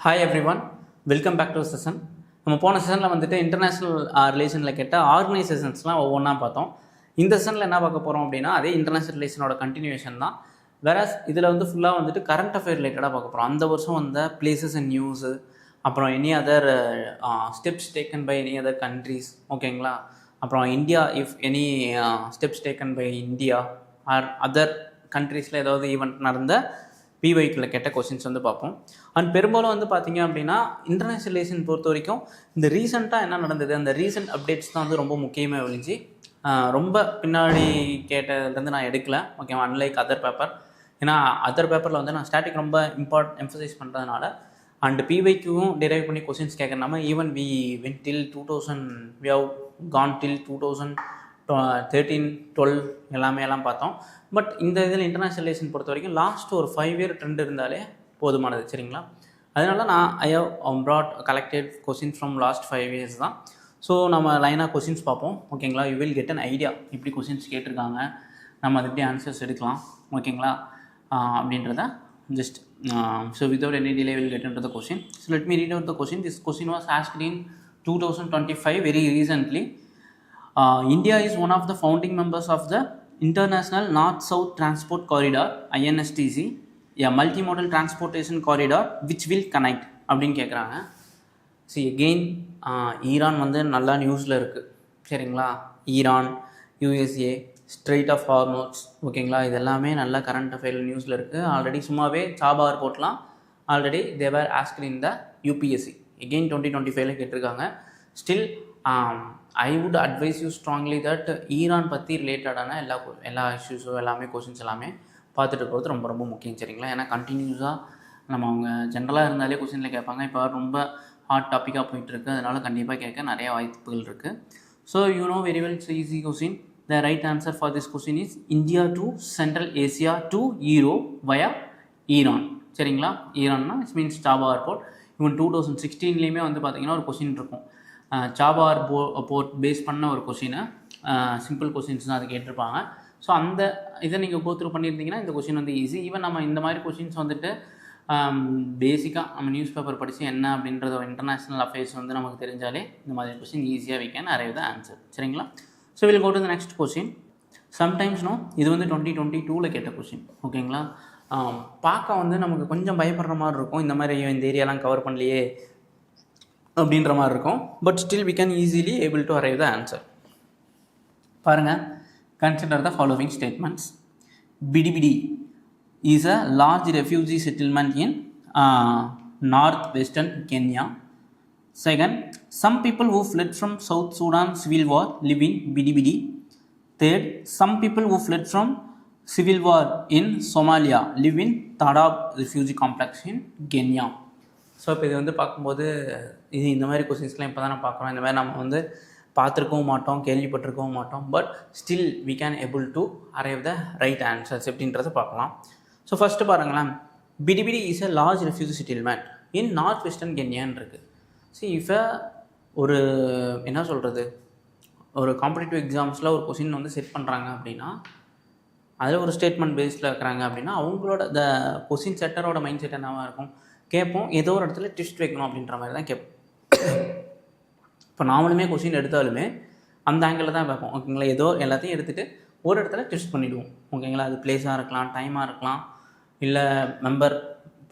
Hi everyone, welcome back to session. நம்ம போன செஷனில் வந்துட்டு இன்டர்நேஷ்னல் ரிலேஷனில் கேட்ட ஆர்கனைசேஷன்ஸ்லாம் ஒவ்வொன்றா பார்த்தோம். இந்த செஷனில் என்ன பார்க்க போகிறோம் அப்படின்னா, அதே இன்டர்நேஷ்னல் ரிலேஷனோட கண்டினியூஷன் தான். வேற இதில் வந்து ஃபுல்லாக வந்துட்டு கரண்ட் அஃபேர் ரிலேட்டடாக பார்க்க போகிறோம். அந்த வருஷம் வந்த பிளேசஸ் அண்ட் நியூஸு, அப்புறம் any other steps taken by any other countries, ஓகேங்களா? அப்புறம் India, if any steps taken by India or other கண்ட்ரீஸில் ஏதாவது ஈவெண்ட் நடந்த பிஒய்க்குள்ள கேட்ட கொஸ்டின்ஸ் வந்து பார்ப்போம். அண்ட் பெரும்பாலும் வந்து பார்த்தீங்க அப்படின்னா இன்டர்நேஷ்னல் ரிலேஷன் பொறுத்த வரைக்கும் இந்த ரீசெண்டாக என்ன நடந்தது, அந்த ரீசெண்ட் அப்டேட்ஸ் தான் வந்து ரொம்ப முக்கியமாக விழிஞ்சு ரொம்ப பின்னாடி கேட்டதுலேருந்து நான் எடுக்கல, ஓகேவா? Unlike other paper. ஏன்னா அதர் பேப்பரில் வந்து நான் ஸ்டாட்டிக் ரொம்ப எம்ஃபசைஸ் பண்ணுறதுனால அண்ட் பிஒய்க்கும் டிரைவ் பண்ணி கொஸ்டின்ஸ் கேட்குறாம even we went till 2000 we have gone till 2013, 12 எல்லாம் பார்த்தோம். பட் இந்த இதில் இன்டர்நேஷ்னல் ரிலேஷன் பொறுத்த வரைக்கும் லாஸ்ட் ஒரு 5 இயர் ட்ரெண்ட் இருந்தாலே போதுமானது, சரிங்களா? அதனால நான் I have brought collected questions from last 5 years தான். ஸோ நம்ம லைனாக கொஸ்டின்ஸ் பார்ப்போம், ஓகேங்களா? You will get an idea இப்படி கொஸ்டின்ஸ் கேட்டிருக்காங்க, நம்ம அது எப்படி ஆன்சர்ஸ் எடுக்கலாம், ஓகேங்களா? அப்படின்றத just so without any delay will get into the question. So let me read out the question. This question was asked in 2025 very recently. India is one of the founding members of the International North-South Transport Corridor, INSTC, a multimodal transportation corridor which will connect அப்படின்னு கேட்குறாங்க. C again Iran வந்து நல்லா நியூஸில் இருக்குது, சரிங்களா? Iran, USA, strait of Hormuz, ஓகேங்களா? இது எல்லாமே நல்லா கரண்ட் அஃபேர் நியூஸில் இருக்குது. ஆல்ரெடி சும்மாவே சாபார் போட்டலாம், ஆல்ரெடி தேவர் ஆஸ்க்ட் இன் த யூபிஎஸ்சி அகெயின் 2025 கேட்டிருக்காங்க. Still I would advice you strongly that Iran பற்றி ரிலேட்டடான எல்லா இஷ்யூஸும் எல்லாமே கொஷின்ஸ் எல்லாமே பார்த்துட்டு இருக்கிறது ரொம்ப ரொம்ப முக்கியம், சரிங்களா? ஏன்னா கண்டினியூஸாக நம்ம அவங்க ஜென்ரலாக இருந்தாலே கொஷினில் கேட்பாங்க. இப்போ ரொம்ப ஹாட் டாப்பிக்காக போயிட்டுருக்கு, அதனால் கண்டிப்பாக கேட்க நிறைய வாய்ப்புகள் இருக்குது. So you know very well, it's easy question. The right answer for this question is India to central Asia to Europe via Iran, சரிங்களா? ஈரான்னா இட்ஸ் மீன்ஸ் சாபா ஏர்போர்ட். இவன் 2016 வந்து பார்த்திங்கன்னா ஒரு கொஸ்டின் இருக்கும், சாபார் போர்ட் பேஸ் பண்ண ஒரு கொஷினை, சிம்பிள் கொஷின்ஸ் தான் அது கேட்டிருப்பாங்க. ஸோ அந்த இதை நீங்கள் கோத்ரூ பண்ணியிருந்தீங்கன்னா இந்த கொஷின் வந்து ஈஸி. ஈவன் நம்ம இந்த மாதிரி கொஷின்ஸ் வந்துட்டு பேசிக்காக நம்ம நியூஸ் பேப்பர் படித்து என்ன அப்படின்றத இன்டர்நேஷ்னல் அஃபேர்ஸ் வந்து நமக்கு தெரிஞ்சாலே இந்த மாதிரி கொஷின் ஈஸியாக we can arrive the answer, சரிங்களா? So will go to the next question. Sometimes இது வந்து 2022 கேட்ட கொஷின், ஓகேங்களா? பார்க்க வந்து நமக்கு கொஞ்சம் பயப்படுற மாதிரி இருக்கும், இந்த மாதிரி இந்த ஏரியாலாம் கவர் பண்ணலையே அப்படின்ற மாதிரி இருக்கும். But still we can easily able to arrive the answer. பாருங்கள், consider the following statements. Bidi Bidi is a large refugee settlement in north western Kenya. Second, some people who fled from South Sudan civil war live in Bidibidi. Third, some people who fled from civil war in Somalia live in Dadaab refugee complex in Kenya. So இப்போ இது வந்து பார்க்கும்போது இது இந்த மாதிரி கொஸ்டின்ஸ்லாம் இப்போ தான் நான் பார்க்குறோம். இந்த மாதிரி நம்ம வந்து பார்த்துருக்கவும் மாட்டோம், கேள்விப்பட்டிருக்கவும் மாட்டோம். But still we can able to arrive the right answers எப்படின்றத பார்க்கலாம். ஸோ ஃபஸ்ட்டு பாருங்களேன், Bidi Bidi is a large refugee settlement in north western கென்யான்னு இருக்குது. ஸோ இப்போ ஒரு என்ன சொல்கிறது, ஒரு காம்படிட்டிவ் எக்ஸாம்ஸில் ஒரு கொஸ்டின் வந்து செட் பண்ணுறாங்க அப்படின்னா, அதில் ஒரு ஸ்டேட்மெண்ட் பேஸில் இருக்கிறாங்க அப்படின்னா அவங்களோட த கொஸ்டின் செட்டரோட மைண்ட் செட் என்னவாக இருக்கும், கேட்போம் ஏதோ ஒரு இடத்துல ட்விஸ்ட் வைக்கணும் அப்படின்ற மாதிரி தான் கேட்போம். இப்போ நாமளுமே கொஸ்டின் எடுத்தாலுமே அந்த ஆங்கிளில் தான் பார்ப்போம், ஓகேங்களா? ஏதோ எல்லாத்தையும் எடுத்துகிட்டு ஒரு இடத்துல ட்விஸ்ட் பண்ணிவிடுவோம், ஓகேங்களா? அது பிளேஸாக இருக்கலாம், டைமாக இருக்கலாம், இல்லை மெம்பர்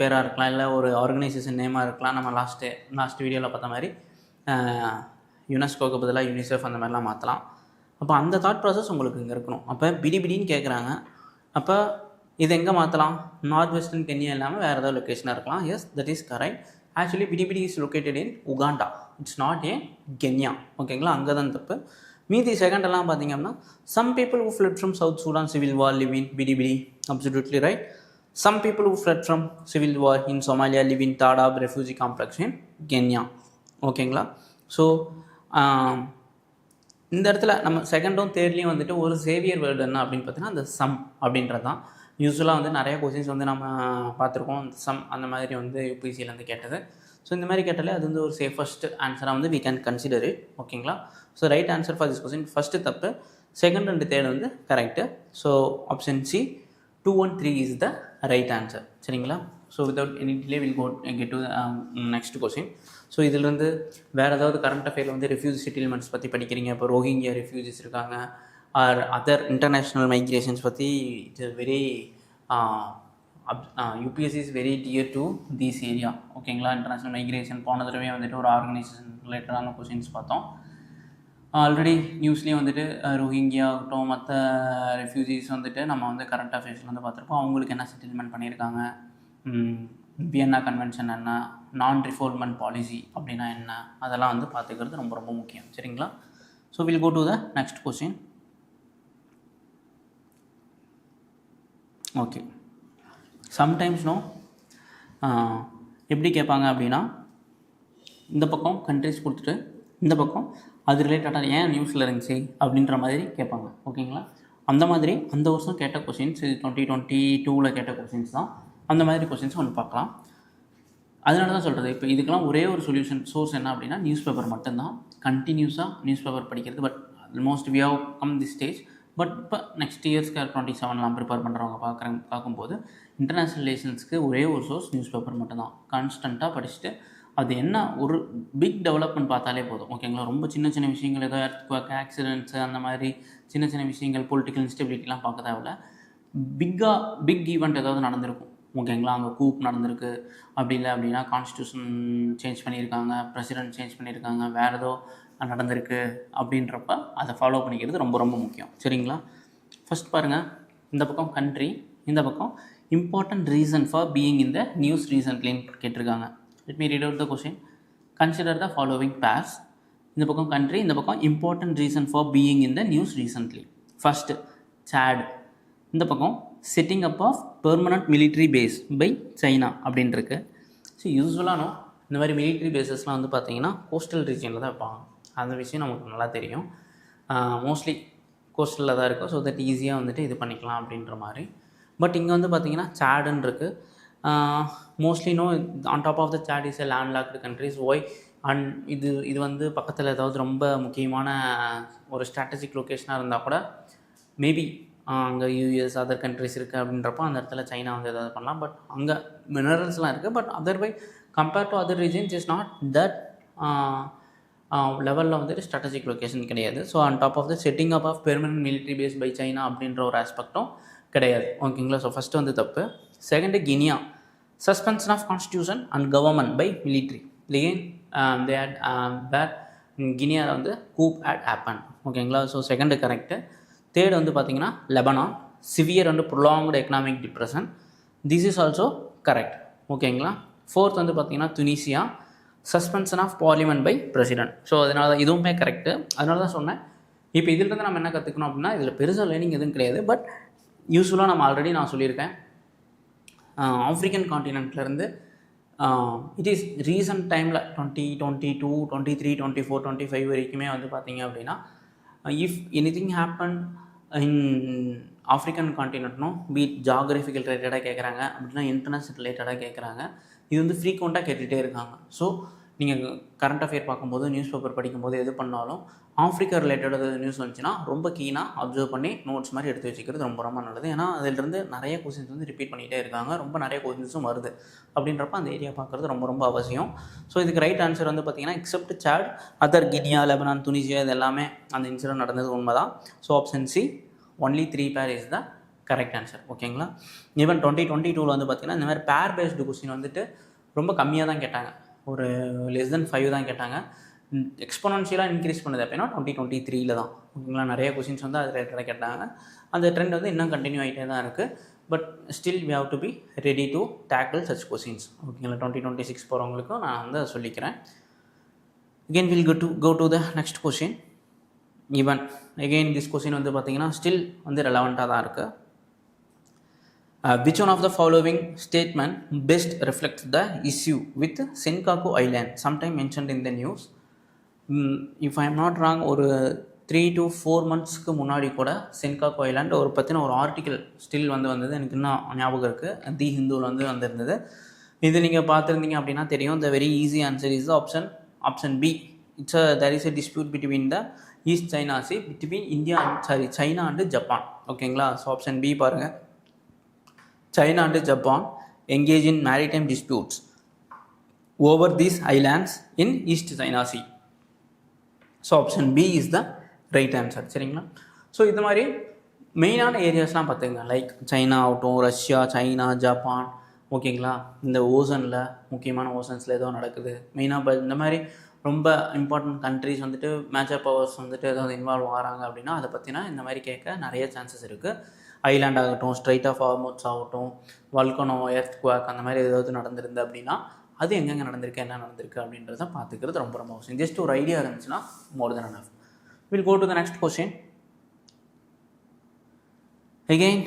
பேராக இருக்கலாம், இல்லை ஒரு ஆர்கனைசேஷன் நேமாக இருக்கலாம். நம்ம லாஸ்ட் வீடியோவில் பார்த்த மாதிரி யுனெஸ்கோக்கு பதிலாக யூனிசெஃப் அந்த மாதிரிலாம் மாற்றலாம். அப்போ அந்த தாட் ப்ராசஸ் உங்களுக்கு இங்கே இருக்கணும். அப்போ பிடிபிடின்னு கேட்குறாங்க, அப்போ இது எங்கே மாற்றலாம்? நார்த் வெஸ்டர்ன் கென்யா இல்லாமல் வேறு ஏதாவது லொக்கேஷனாக இருக்கலாம். Yes, that is correct. Actually Bidi Bidi is located in Uganda, it's not a Kenya, ஓகேங்களா? அங்கே தான் தப்பு. மீதி செகண்டெல்லாம் பார்த்தீங்க அப்படின்னா some people who fled from South Sudan civil war live in Bidi Bidi, absolutely right. Some people who fled from civil war in Somalia live in Dadaab refugee complex in Kenya, ஓகேங்களா? So இந்த இடத்துல நம்ம செகண்டும் தேர்ட்லேயும் வந்துட்டு ஒரு Xavier word என்ன அப்படின்னு பார்த்தீங்கன்னா அந்த சம் அப்படின்றது தான். யூஸ்வலாக வந்து நிறைய கொஸ்டின்ஸ் வந்து நம்ம பார்த்துருக்கோம், சம் அந்த மாதிரி வந்து யூபிசியிலேருந்து கேட்டது. ஸோ இந்த மாதிரி கேட்டாலே அது வந்து ஒரு சேஃபஸ்ட் ஆன்சராக வந்து வி கேன் கன்சிடர் இட், ஓகேங்களா? So right answer for this question first தப்பு, செகண்ட் அண்ட் தேர்ட் வந்து correct. So option C 2 and 3 is the right answer, சரிங்களா? So without any delay will get to next question. So இதிலிருந்து வேறு ஏதாவது current அஃபேரில் வந்து refugee settlements பற்றி படிக்கிறீங்க, இப்போ ரோஹிங்கியா ரெஃப்யூஜிஸ் இருக்காங்க ஆர் அதர் இன்டர்நேஷ்னல் மைக்ரேஷன்ஸ் பற்றி, it's very UPSC is very dear to these area. ஓகேங்களா, இன்டர்நேஷ்னல் மைக்ரேஷன் போன தடவை வந்துட்டு ஒரு ஆர்கனைசேஷன் ரிலேட்டடான கொஸ்டின்ஸ் பார்த்தோம். ஆல்ரெடி நியூஸ்லேயும் வந்துட்டு ரோஹிங்கியா ஆகட்டும் மற்ற ரெஃப்யூஜிஸ் வந்துட்டு நம்ம வந்து கரண்ட் அஃபேர்ஸில் வந்து பார்த்துருப்போம். அவங்களுக்கு என்ன செட்டில்மெண்ட் பண்ணியிருக்காங்க, வியன்னா கன்வென்ஷன் என்ன, நான் ரிஃபார்மெண்ட் பாலிசி அப்படின்னா என்ன, அதெல்லாம் வந்து பார்த்துக்கிறது ரொம்ப ரொம்ப முக்கியம். சரிங்களா. So will go to the next question. Okay, sometimes no எப்படி கேட்பாங்க அப்படின்னா, இந்த பக்கம் கண்ட்ரிஸ் கொடுத்துட்டு இந்த பக்கம் அது ரிலேட்டடாக ஏன் நியூஸில் இருந்துச்சு அப்படின்ற மாதிரி கேட்பாங்க. ஓகேங்களா, அந்த மாதிரி அந்த வருஷம் கேட்ட கொஸ்டின்ஸ், இது 2022 கேட்ட கொஸ்டின்ஸ் தான். அந்த மாதிரி கொஸ்டின்ஸ் ஒன்று பார்க்கலாம். அதனால தான் சொல்கிறது, இப்போ இதுக்கெல்லாம் ஒரே ஒரு சொல்யூஷன் சோர்ஸ் என்ன அப்படின்னா நியூஸ் பேப்பர் மட்டும்தான். கண்டினியூஸாக நியூஸ் பேப்பர் படிக்கிறது. But almost we have come the stage. But இப்போ நெக்ஸ்ட் இயர்ஸ்க்கு 27 ப்ரிப்பேர் பண்ணுறவங்க பார்க்கும்போது இன்டர்நேஷ்னல் ரிலேஷன்ஸ்க்கு ஒரே ஒரு சோர்ஸ் நியூஸ் பேப்பர் மட்டும்தான். கான்ஸ்டண்ட்டாக படிச்சுட்டு அது என்ன ஒரு பிக் டெவலப்மெண்ட் பார்த்தாலே போதும். ஓகேங்களா, ரொம்ப சின்ன சின்ன விஷயங்கள், ஏதோ எர்த்குவேக், ஆக்சிடென்ட்ஸு, அந்த மாதிரி சின்ன சின்ன விஷயங்கள், பொலிட்டிக்கல் இன்ஸ்டெபிலிட்டிலாம் பார்க்க தேவையில்ல. பிக் ஈவெண்ட் ஏதாவது நடந்திருக்கும். ஓகேங்களா, அங்கே கூப் நடந்திருக்கு, அப்படி இல்லை அப்படின்னா கான்ஸ்டியூஷன் சேஞ்ச் பண்ணியிருக்காங்க, பிரசிடென்ட் சேஞ்ச் பண்ணியிருக்காங்க, வேறு ஏதோ நடந்திருக்கு அப்படின்றப்ப அதை ஃபாலோ பண்ணிக்கிறது ரொம்ப ரொம்ப முக்கியம். சரிங்களா. ஃபஸ்ட் பாருங்கள், இந்த பக்கம் கண்ட்ரி, இந்த பக்கம் important reason for being in the news ரீசன்ட்லின்னு கேட்டிருக்காங்க. Let me read out the question. Consider the following pairs. இந்த பக்கம் country, இந்த பக்கம் important reason for being in the news recently. First, Chad. இந்த பக்கம் setting up of permanent military base by China அப்படின்னு இருக்கு. ஸோ யூஸ்வலாக இந்த மாதிரி மிலிட்ரி பேஸஸ்லாம் வந்து பார்த்தீங்கன்னா கோஸ்டல் ரீஜனில் தான் வைப்பாங்க. அந்த விஷயம் நமக்கு நல்லா தெரியும். மோஸ்ட்லி கோஸ்டலில் தான் இருக்கும். ஸோ தட் ஈஸியாக வந்துட்டு இது பண்ணிக்கலாம் அப்படின்ற மாதிரி. பட் இங்கே வந்து பார்த்தீங்கன்னா சேடுன்னு இருக்குது. Mostly no on top of the Chad is a landlocked countries. Why and இது வந்து பக்கத்தில் ஏதாவது ரொம்ப முக்கியமான ஒரு ஸ்ட்ராட்டஜிக் லொக்கேஷனாக இருந்தால் கூட மேபி அங்கே யூஎஸ் அதர் கண்ட்ரிஸ் இருக்குது அப்படின்றப்போ அந்த இடத்துல சைனா வந்து ஏதாவது பண்ணலாம். பட் அங்கே மினரல்ஸ்லாம் இருக்குது. But otherwise compared to other regions is not that லெவலில் வந்துட்டு ஸ்ட்ராட்டஜிக் லொக்கேஷன் கிடையாது. So on top of the setting up of permanent military base by China அப்படின்ற ஒரு ஆஸ்பெக்டும் கிடையாது. ஓகேங்களா. ஸோ ஃபஸ்ட்டு வந்து தப்பு. Second, Guinea, suspension of constitution and government by military. Again they had were கினியாவில் வந்து கூப் அட் ஹேப்பன். ஓகேங்களா. So second correct. தேர்டு வந்து பார்த்தீங்கன்னா Lebanon, severe and prolonged economic depression. This is also correct. ஓகேங்களா. Fourth வந்து பார்த்தீங்கன்னா Tunisia, suspension of parliament by president. So அதனால தான் இதுவுமே கரெக்டு. அதனால தான் சொன்னேன். இப்போ இதிலிருந்து நம்ம என்ன கற்றுக்கணும் அப்படின்னா, இதில் பெருசாக லேர்னிங் எதுவும் கிடையாது. பட் யூஸ்வலாக நம்ம ஆல்ரெடி நான் சொல்லியிருக்கேன், ஆஃப்ரிக்கன் காண்டினென்ட்லேருந்து இட் இஸ் ரீசன்ட் டைமில் 2022, 23, 24, 25 வரைக்குமே வந்து பார்த்திங்க அப்படின்னா, if anything happen in African காண்டினென்ட்னோ பீட் ஜாகிரபிக்கல் ரிலேட்டடாக கேட்குறாங்க அப்படின்னா இன்டர்நேஷ்னல் ரிலேட்டடாக கேட்குறாங்க. இது வந்து ஃப்ரீக்வெண்ட்டாக கேட்டுகிட்டே இருக்காங்க. ஸோ நீங்கள் கரண்ட் அஃபேர் பார்க்கும்போது, நியூஸ் பேப்பர் படிக்கும்போது எது பண்ணாலும் ஆஃப்ரிக்கா ரிலேட்டடாக நியூஸ் வந்துச்சுன்னா ரொம்ப கீனாக அப்சர்வ் பண்ணி நோட்ஸ் மாதிரி எடுத்து வச்சுக்கிறது ரொம்ப ரொம்ப நல்லது. ஏன்னா அதிலிருந்து நிறைய கொஸ்டின்ஸ் வந்து ரிப்பீட் பண்ணிகிட்டே இருக்காங்க, ரொம்ப நிறைய கொஸ்டின்ஸும் வருது. அப்படின்றப்ப அந்த ஏரியா பார்க்குறது ரொம்ப ரொம்ப அவசியம். ஸோ இதுக்கு ரைட் ஆன்சர் வந்து பார்த்திங்கன்னா except Chad, other Guinea, Lebanon, Tunisia, இது எல்லாமே அந்த இன்சிடென்ட் நடந்தது உண்மை தான். ஸோ ஆப்ஷன் சி ஒன்லி 3 பேர் இஸ் த கரெக்ட் ஆன்சர். ஓகேங்களா. ஈவன் 2022 வந்து பார்த்திங்கன்னா இந்த மாதிரி பேர் பேஸ்டு கொஸ்டின் வந்துட்டு ரொம்ப கம்மியாக தான் கேட்டாங்க, ஒரு less than 5 தான் கேட்டாங்க. எக்ஸ்போனன்ஷியலாக இன்க்ரீஸ் பண்ணுது அப்படின்னா 2023 தான். ஓகேங்களா. நிறைய கொஸ்டின்ஸ் வந்து அது ரிலேட்டடாக கேட்டாங்க. அந்த ட்ரெண்ட் வந்து இன்னும் கண்டினியூ ஆகிட்டே தான் இருக்குது. But still we have to be ready to tackle such questions. ஓகேங்களா. 2026 போகிறவங்களுக்கும் நான் வந்து சொல்லிக்கிறேன். again we'll go to the next question. even again this question வந்து பார்த்தீங்கன்னா ஸ்டில் வந்து ரெலவெண்ட்டாக தான் இருக்குது. which one of the following statement best reflects the issue with Senkaku Island sometime mentioned in the news? If I am not wrong, ஒரு 3 to 4 monthsக்கு முன்னாடி கூட சென்காக்கு island ஒரு பற்றின ஒரு ஆர்டிக்கல் ஸ்டில் வந்து வந்தது. எனக்கு இன்னும் ஞாபகம் இருக்குது. தி ஹிந்துவில் வந்து வந்திருந்தது. இது நீங்கள் பார்த்துருந்தீங்க அப்படின்னா தெரியும். The very easy answer is option B. there is a dispute between the East China Sea between China and Japan. ஓகேங்களா. ஸோ ஆப்ஷன் பி பாருங்கள், China and Japan. engage in maritime disputes over these islands in East China Sea. So option B is the right answer. சரிங்களா? So இது மாதிரி மெயினான ஏரியாஸ்லாம் பார்த்துங்க, like China ஆகட்டும், Russia, China, Japan, ஓகேங்களா? இந்த ஓசனில் முக்கியமான ஓசன்ஸில் ஏதோ நடக்குது மெயினாக. இப்போ இந்த மாதிரி ரொம்ப இம்பார்ட்டன்ட் கண்ட்ரிஸ் வந்துட்டு மேஜர் பவர்ஸ் வந்துட்டு ஏதாவது இன்வால்வ் ஆகிறாங்க அப்படின்னா அதை பற்றினா இந்த மாதிரி கேட்க நிறைய சான்சஸ் இருக்குது. ஐலாண்ட் ஆகட்டும், ஸ்ட்ரைட் ஆஃப் ஹார்மோன்ஸ் ஆகட்டும், வல்கனோ, எர்த் குவாக் அந்த மாதிரி ஏதாவது நடந்திருந்து அப்படின்னா அது எங்கெங்கே நடந்திருக்கு, என்ன நடந்திருக்கு அப்படின்றத பார்த்துக்கிறது ரொம்ப ரொம்ப அவசியம். ஜஸ்ட் ஒரு ஐடியா இருந்துச்சுன்னா more than enough. Will go to the next question. Again,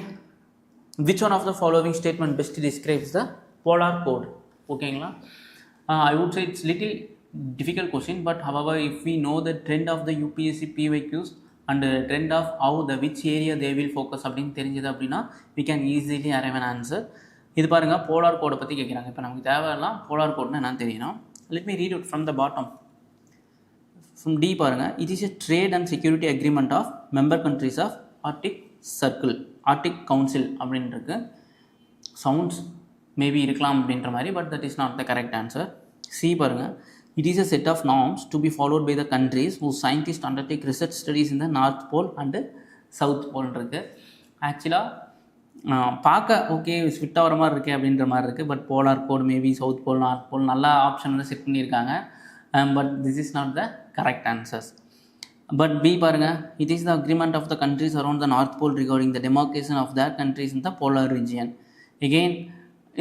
which one of the following statement best describes the polar code? ஓகேங்களா? I would say it's little difficult question, but however if we know the trend of the UPSC PYQs and the trend of how the which area they will focus அப்படின்னு தெரிஞ்சது அப்படின்னா we can easily arrive an answer. இது பாருங்கள், polar கோடை பற்றி கேட்குறாங்க. இப்போ நமக்கு தேவையெல்லாம் போலார் கோட்னா என்னன்னு தெரியணும். let me read it from the bottom. from D பாருங்கள், it is a trade and security agreement of member countries of Arctic Circle, Arctic council அப்படின்னு இருக்கு. சவுண்ட்ஸ் மேபி இருக்கலாம் அப்படின்ற மாதிரி, but that is not the correct answer. C பாருங்கள், it is a set of norms to be followed by the countries who scientist undertake research studies in the north pole and south pole இருக்குது. ஆக்சுவலாக பார்க்க okay ஸ்விட் ஆகிற மாதிரி இருக்குது அப்படின்ற மாதிரி இருக்குது, but polar code maybe south pole, north pole நல்லா ஆப்ஷன் வந்து செட் பண்ணியிருக்காங்க. But this is not the correct answers. But B பாருங்கள், it is the agreement of the countries around the north pole regarding the demarcation of their countries in the polar region. Again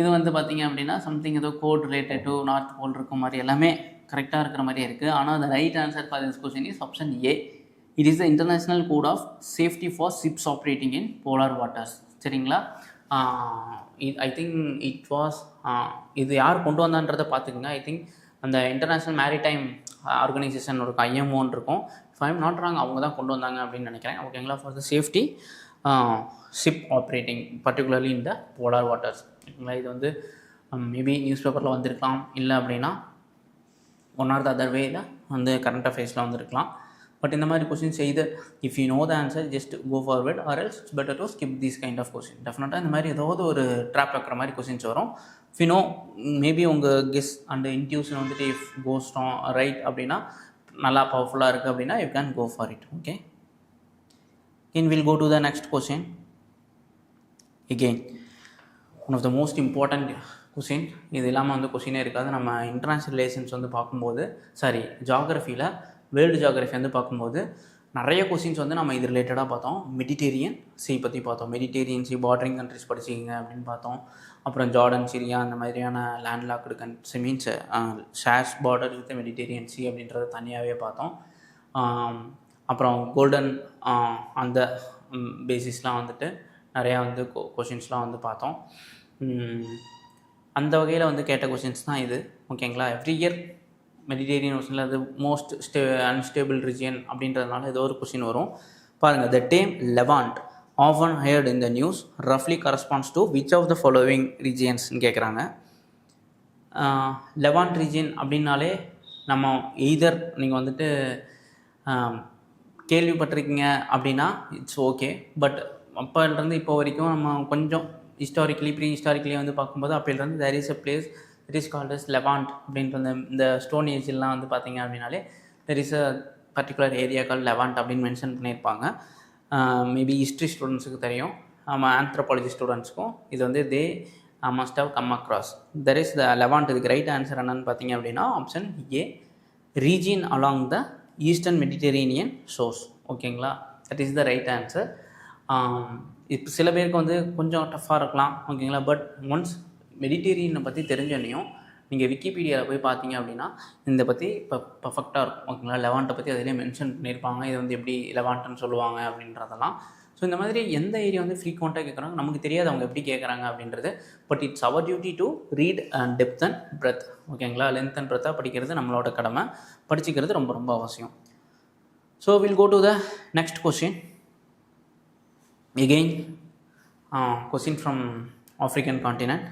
இது வந்து பார்த்திங்க அப்படின்னா something ஏதோ code related to north pole இருக்க மாதிரி எல்லாமே கரெக்டாக இருக்கிற மாதிரியே இருக்குது. ஆனால் the right answer for this question is option A. It is the international code of safety for ships operating in polar waters. சரிங்களா? ஐ திங்க் இட் வாஸ் இது யார் கொண்டு வந்தான்றதை பார்த்துக்குங்க. ஐ திங்க் அந்த இன்டர்நேஷ்னல் மேரிடைம் ஆர்கனைசேஷன் ஒரு ஐஎம்ஓன்னு இருக்கும். If I am not wrong, அவங்க தான் கொண்டு வந்தாங்க அப்படின்னு நினைக்கிறேன். ஓகேங்களா? For the safety ship operating particularly இந்த போலார் வாட்டர்ஸ். ஓகேங்களா? இது வந்து மேபி நியூஸ் பேப்பரில் வந்திருக்கலாம், இல்லை அப்படின்னா ஒன் ஆர் த அதர் வேயில் வந்து கரண்ட் அஃபேர்ஸில் வந்துருக்கலாம். பட் இந்த மாதிரி கொஸ்டின்ஸ் எய்து if you know the answer just go forward or else it's better to skip these kind of question. டெஃபினட்டாக இந்த மாதிரி ஏதாவது ஒரு ட்ராப் வைக்கிற மாதிரி கொஸ்டின்ஸ் வரும். இஃப் யூ நோ மேபி உங்கள் கெஸ் அண்ட் இன்ட்யூஷன் வந்துட்டு இஃப் கோஸ் ரைட் அப்படின்னா நல்லா பவர்ஃபுல்லாக இருக்குது அப்படின்னா you can go for it. Okay, again we'll go to the next question. Again one of the most important question. இது இல்லாமல் வந்து கொஸ்டினே இருக்காது. நம்ம இன்டர்நேஷ்னல் ரிலேஷன்ஸ் வந்து பார்க்கும்போது ஜாகிரஃபியில் வேர்ல்டு ஜாகிரஃபி வந்து பார்க்கும்போது நிறைய கொஸ்டின்ஸ் வந்து நம்ம இது ரிலேட்டடாக பார்த்தோம். மெடிட்டேரியன் சி பற்றி பார்த்தோம். மெடிட்டேரியன் சி பார்டரிங் கண்ட்ரிஸ் படிச்சிக்கிங்க அப்படின்னு பார்த்தோம். அப்புறம் ஜார்டன், சிரியா அந்த மாதிரியான landlocked country means shares border with Mediterranean C அப்படின்றத தனியாகவே பார்த்தோம். அப்புறம் கோல்டன் அந்த பேசிஸ்லாம் வந்துட்டு நிறையா வந்து கொஷின்ஸ்லாம் வந்து பார்த்தோம். அந்த வகையில் வந்து கேட்ட கொஷின்ஸ் தான் இது. ஓகேங்களா? எவ்ரி இயர் மெடிட்டேரியன் ஓஷனில் அது மோஸ்ட் அன்ஸ்டேபிள் ரீஜியன் அப்படின்றதுனால ஏதோ ஒரு கொஷின் வரும். பாருங்கள், த dam Levant often heard in the news roughly corresponds to which of the following regions கேட்குறாங்க. லெவாண்ட் ரீஜியன் அப்படின்னாலே நம்ம எய்தர் நீங்கள் வந்துட்டு கேள்விப்பட்டிருக்கீங்க அப்படின்னா இட்ஸ் ஓகே. பட் அப்போலேருந்து இப்போ வரைக்கும் நம்ம கொஞ்சம் ப்ரீ ஹிஸ்டாரிக்கலி வந்து பார்க்கும்போது அப்போலேருந்து there is a place it is called as Levant அப்படின்ற இந்த ஸ்டோன் ஏஜ்லாம் வந்து பார்த்திங்க அப்படின்னாலே there is a particular area call Levant அப்படின்னு மென்ஷன் பண்ணியிருப்பாங்க. மேபி ஹிஸ்ட்ரி ஸ்டூடெண்ட்ஸுக்கு தெரியும், நம்ம ஆந்த்ரோபாலஜி ஸ்டூடெண்ட்ஸுக்கும் இது வந்து they must have come across. There is the Levant. இதுக்கு ரைட் ஆன்சர் என்னன்னு பார்த்தீங்க அப்படின்னா option A, region along the eastern Mediterranean shores. ஓகேங்களா? That is the right answer. இப்போ சில பேருக்கு வந்து கொஞ்சம் டஃப்பாக இருக்கலாம். ஓகேங்களா? பட் ஒன்ஸ் மெடிட்டேரியனை பற்றி தெரிஞ்சோன்னையும் நீங்கள் விக்கிபீடியாவில் போய் பார்த்தீங்க அப்படின்னா இந்த பற்றி இப்போ பர்ஃபெக்டாக இருக்கும். ஓகேங்களா? லெவாண்ட்டை பற்றி அதிலே மென்ஷன் பண்ணியிருப்பாங்க. இது வந்து எப்படி லெவாண்ட்டுன்னு சொல்லுவாங்க அப்படின்றதெல்லாம். ஸோ இந்த மாதிரி எந்த ஏரியா வந்து ஃப்ரீக்வெண்ட்டாக கேட்குறாங்க, நமக்கு தெரியாது அவங்க எப்படி கேட்குறாங்க அப்படின்றது. But it's our duty to read and depth and breadth. ஓகேங்களா? லென்த் அண்ட் பிரெத்தாக படிக்கிறது நம்மளோட கடமை. படிச்சுக்கிறது ரொம்ப ரொம்ப அவசியம். So will go to the next question. Again, question from African continent.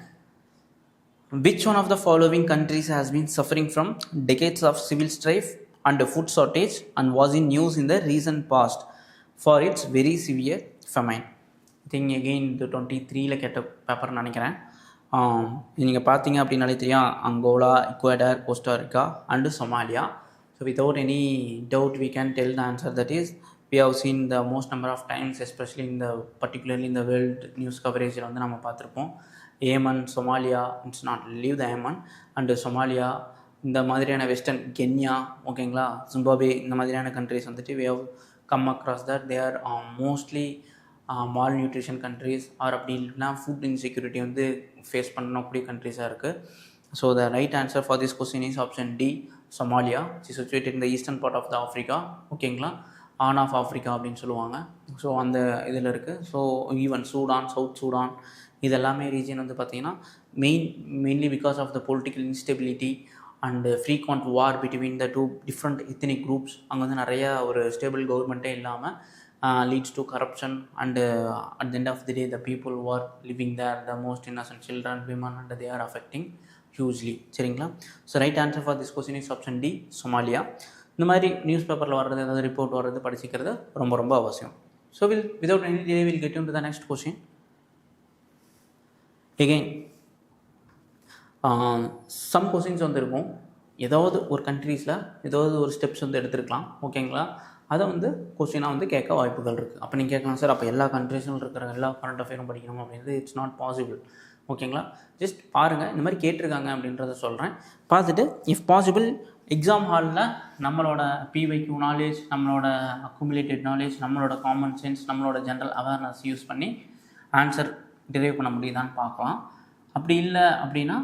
Which one of the following countries has been suffering from decades of civil strife and food shortage and was in news in the recent past for its very severe famine? I think again the 23 கேட்ட paper நினைக்கிறேன். நீங்கள் பார்த்தீங்க அப்படின்னாலே தெரியும், Angola, Ecuador, Costa Rica and Somalia. So without any doubt we can tell the answer, that is we have seen the most number of times, especially in the particularly in the world news coverage வந்து நம்ம பார்த்துருப்போம். Yemen, Somalia, it's not leave the Yemen and Somalia, இந்த மாதிரியான western Kenya, ஓகேங்களா, Zimbabwe, இந்த மாதிரியான countries வந்துட்டு we have come across that they are mostly malnutrition countries or அப்படி இல்லைனா ஃபுட் இன்செக்யூரிட்டி வந்து ஃபேஸ் பண்ணக்கூடிய கண்ட்ரிஸாக இருக்குது. So the right answer for this question is option D, Somalia. It's situated in the eastern part of the Africa, ஓகேங்களா, horn of Africa அப்படின்னு சொல்லுவாங்க. So அந்த இதில் இருக்குது. So even Sudan, South Sudan, இதெல்லாமே ரீஜன் வந்து பார்த்திங்கன்னா mainly because of the political instability and frequent war between the two different ethnic groups. அங்கே வந்து நிறையா ஒரு ஸ்டேபிள் கவர்மெண்ட்டே இல்லாமல் leads to corruption, and at the end of the day the people who are living there, the most innocent children, women, and they are affecting hugely. சரிங்களா? So right answer for this question is option D, Somalia. இந்த மாதிரி news பேப்பரில் வர்றது, ஏதாவது report வர்றது படிச்சிக்கிறது ரொம்ப ரொம்ப அவசியம். So without any delay we'll get into the next question. Again some questions வந்து இருக்கும். ஏதாவது ஒரு கண்ட்ரீஸில் ஏதாவது ஒரு ஸ்டெப்ஸ் வந்து எடுத்துருக்கலாம், ஓகேங்களா, அதை வந்து கொஸ்டினாக வந்து கேட்க வாய்ப்புகள் இருக்குது. அப்போ நீங்கள் கேட்கலாம், சார் அப்போ எல்லா கண்ட்ரீஸும் இருக்கிற எல்லா கரண்ட் அஃபேரும் படிக்கணும் அப்படின்றது இட்ஸ் நாட் பாசிபிள், ஓகேங்களா. ஜஸ்ட் பாருங்கள், இந்த மாதிரி கேட்டிருக்காங்க அப்படின்றத சொல்கிறேன், பார்த்துட்டு இஃப் பாசிபிள் எக்ஸாம் ஹாலில் நம்மளோட பிவைக்யூ நாலேஜ், நம்மளோட அக்குமுலேட்டட் நாலேஜ், நம்மளோட காமன் சென்ஸ், நம்மளோட ஜென்ரல் அவேர்னஸ் யூஸ் பண்ணி ஆன்சர் டிரைவ் பண்ண முடியுதான்னு பார்க்கலாம். அப்படி இல்லை அப்படின்னா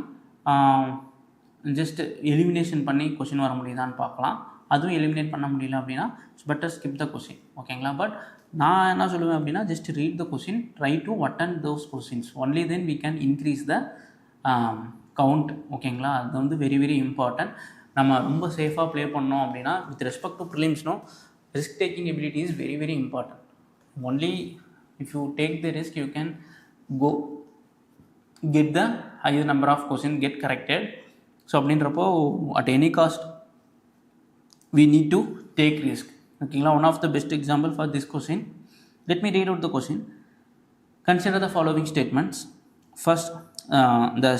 ஜஸ்ட் எலிமினேஷன் பண்ணி கொஷின் வர முடியுதான்னு பார்க்கலாம். அதுவும் எலிமினேட் பண்ண முடியல அப்படின்னா பெட்டர் ஸ்கிப் த கொஸ்டின், ஓகேங்களா. பட் நான் என்ன சொல்லுவேன் அப்படின்னா, just read the question, try to attend those questions, only then we can increase the count, ஓகேங்களா. அது வந்து வெரி வெரி இம்பார்ட்டன்ட். நம்ம ரொம்ப சேஃபாக ப்ளே பண்ணோம் அப்படின்னா, வித் ரெஸ்பெக்ட் டு ப்ரிலிம்ஸ்னோ, risk taking ability is very very important. Only if you take the risk you can go get the higher number of question get corrected. So அப்படின்றப்போ at any cost we need to take risk, ஓகேங்களா. One of the best example for this question, let me read out the question. Consider the following statements. First, the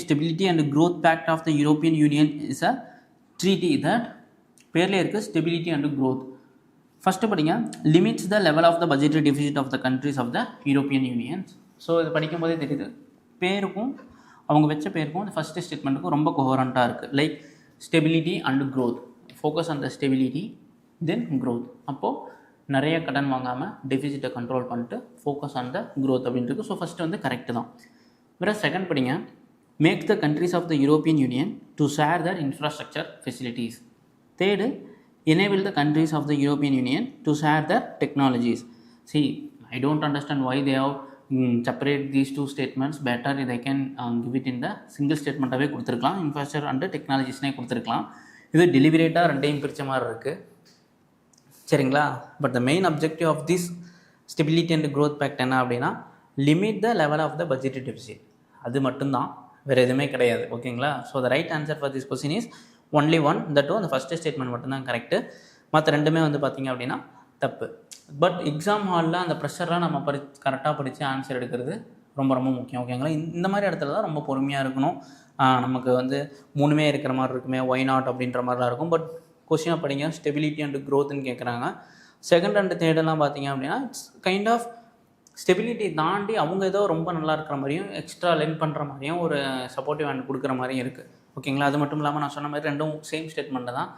stability and growth pact of the European union is a treaty that, பேர்லேயே இருக்குது stability and growth. First படிங்க, limits the level of the budgetary deficit of the countries of the European Unions. So இது படிக்கும் போதே தெரியுது, பேருக்கும் அவங்க வச்ச பேருக்கும் இந்த ஃபஸ்ட்டு ஸ்டேட்மெண்ட்டுக்கும் ரொம்ப கோஹரண்ட்டாக இருக்குது. Like stability and growth, focus on the stability then growth. அப்போது நிறைய கடன் வாங்காமல் டெஃபிசிட்டை கண்ட்ரோல் பண்ணிட்டு ஃபோக்கஸ் ஆன் த க்ரோத் அப்படின்றது. ஸோ ஃபஸ்ட்டு வந்து கரெக்டு தான். வேறு செகண்ட் படிங்க, make the countries of the European Union to share their infrastructure facilities. Third, enable the countries of the European Union to share their technologies. See, I don't understand why they have separate these two statements. Better they can give it in the single statement-ஆகவே கொடுத்துருக்கலாம், infrastructure and டெக்னாலஜிஸ்னே கொடுத்துருக்கலாம். இது டெலிவரேட்டாக ரெண்டையும் பிரித்த மாதிரி இருக்குது, சரிங்களா. But the main objective of this stability and growth pact என்ன அப்படின்னா, limit the level of the budgetary deficit. அது மட்டும்தான், வேறு எதுவுமே கிடையாது, ஓகேங்களா. So the right answer for this question is only one, that அந்த ஃபஸ்ட்டு ஸ்டேட்மெண்ட் மட்டும்தான் கரெக்டு, மற்ற ரெண்டுமே வந்து பார்த்திங்க அப்படின்னா தப்பு. பட் எக்ஸாம் ஹாலில் அந்த ப்ரெஷர்லாம் நம்ம கரெக்டாக படித்து ஆன்சர் எடுக்கிறது ரொம்ப ரொம்ப முக்கியம், ஓகேங்களா. இந்த மாதிரி இடத்துல தான் ரொம்ப பொறுமையாக இருக்கணும். நமக்கு வந்து மூணுமே இருக்கிற மாதிரி இருக்குமே, ஒய் நாட் அப்படின்ற மாதிரிலாம் இருக்கும். பட் கொஸ்டினாக படிங்க, ஸ்டெபிலிட்டி அண்ட் க்ரோத்துன்னு கேட்குறாங்க. செகண்ட் அண்ட் தேர்டெல்லாம் பார்த்திங்க அப்படின்னா இட்ஸ் கைண்ட் ஆஃப் ஸ்டெபிலிட்டி தாண்டி அவங்க ஏதோ ரொம்ப நல்லா இருக்கிற மாதிரியும் எக்ஸ்ட்ரா லென் பண்ணுற மாதிரியும் ஒரு சப்போர்ட்டிவ் ஹேண்ட் கொடுக்குற மாதிரியும் இருக்குது, ஓகேங்களா. அது மட்டும் இல்லாமல் நான் சொன்ன மாதிரி ரெண்டும் சேம் ஸ்டேட்மெண்ட்டு தான்,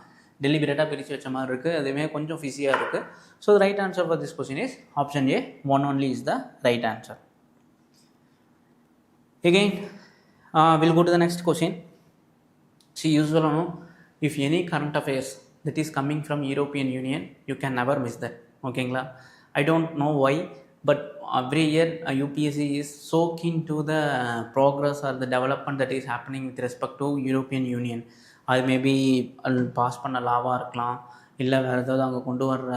டெலிபரேட்டாக பிரித்து வச்ச மாதிரி இருக்குது, அதுவுமே கொஞ்சம் ஃபிஸியாக இருக்குது. So the right answer for this question is option A, one only is the right answer. Again, we'll go to the next question. See, usually no, if any current affairs that is coming from European Union, you can never miss that, okayங்களா. I don't know why, but every year UPSC is so keen to the progress or the development that is happening with respect to European Union. அது maybe pass பண்ண லாவாக இருக்கலாம், இல்லை வேறு ஏதாவது அங்கே கொண்டு வர்ற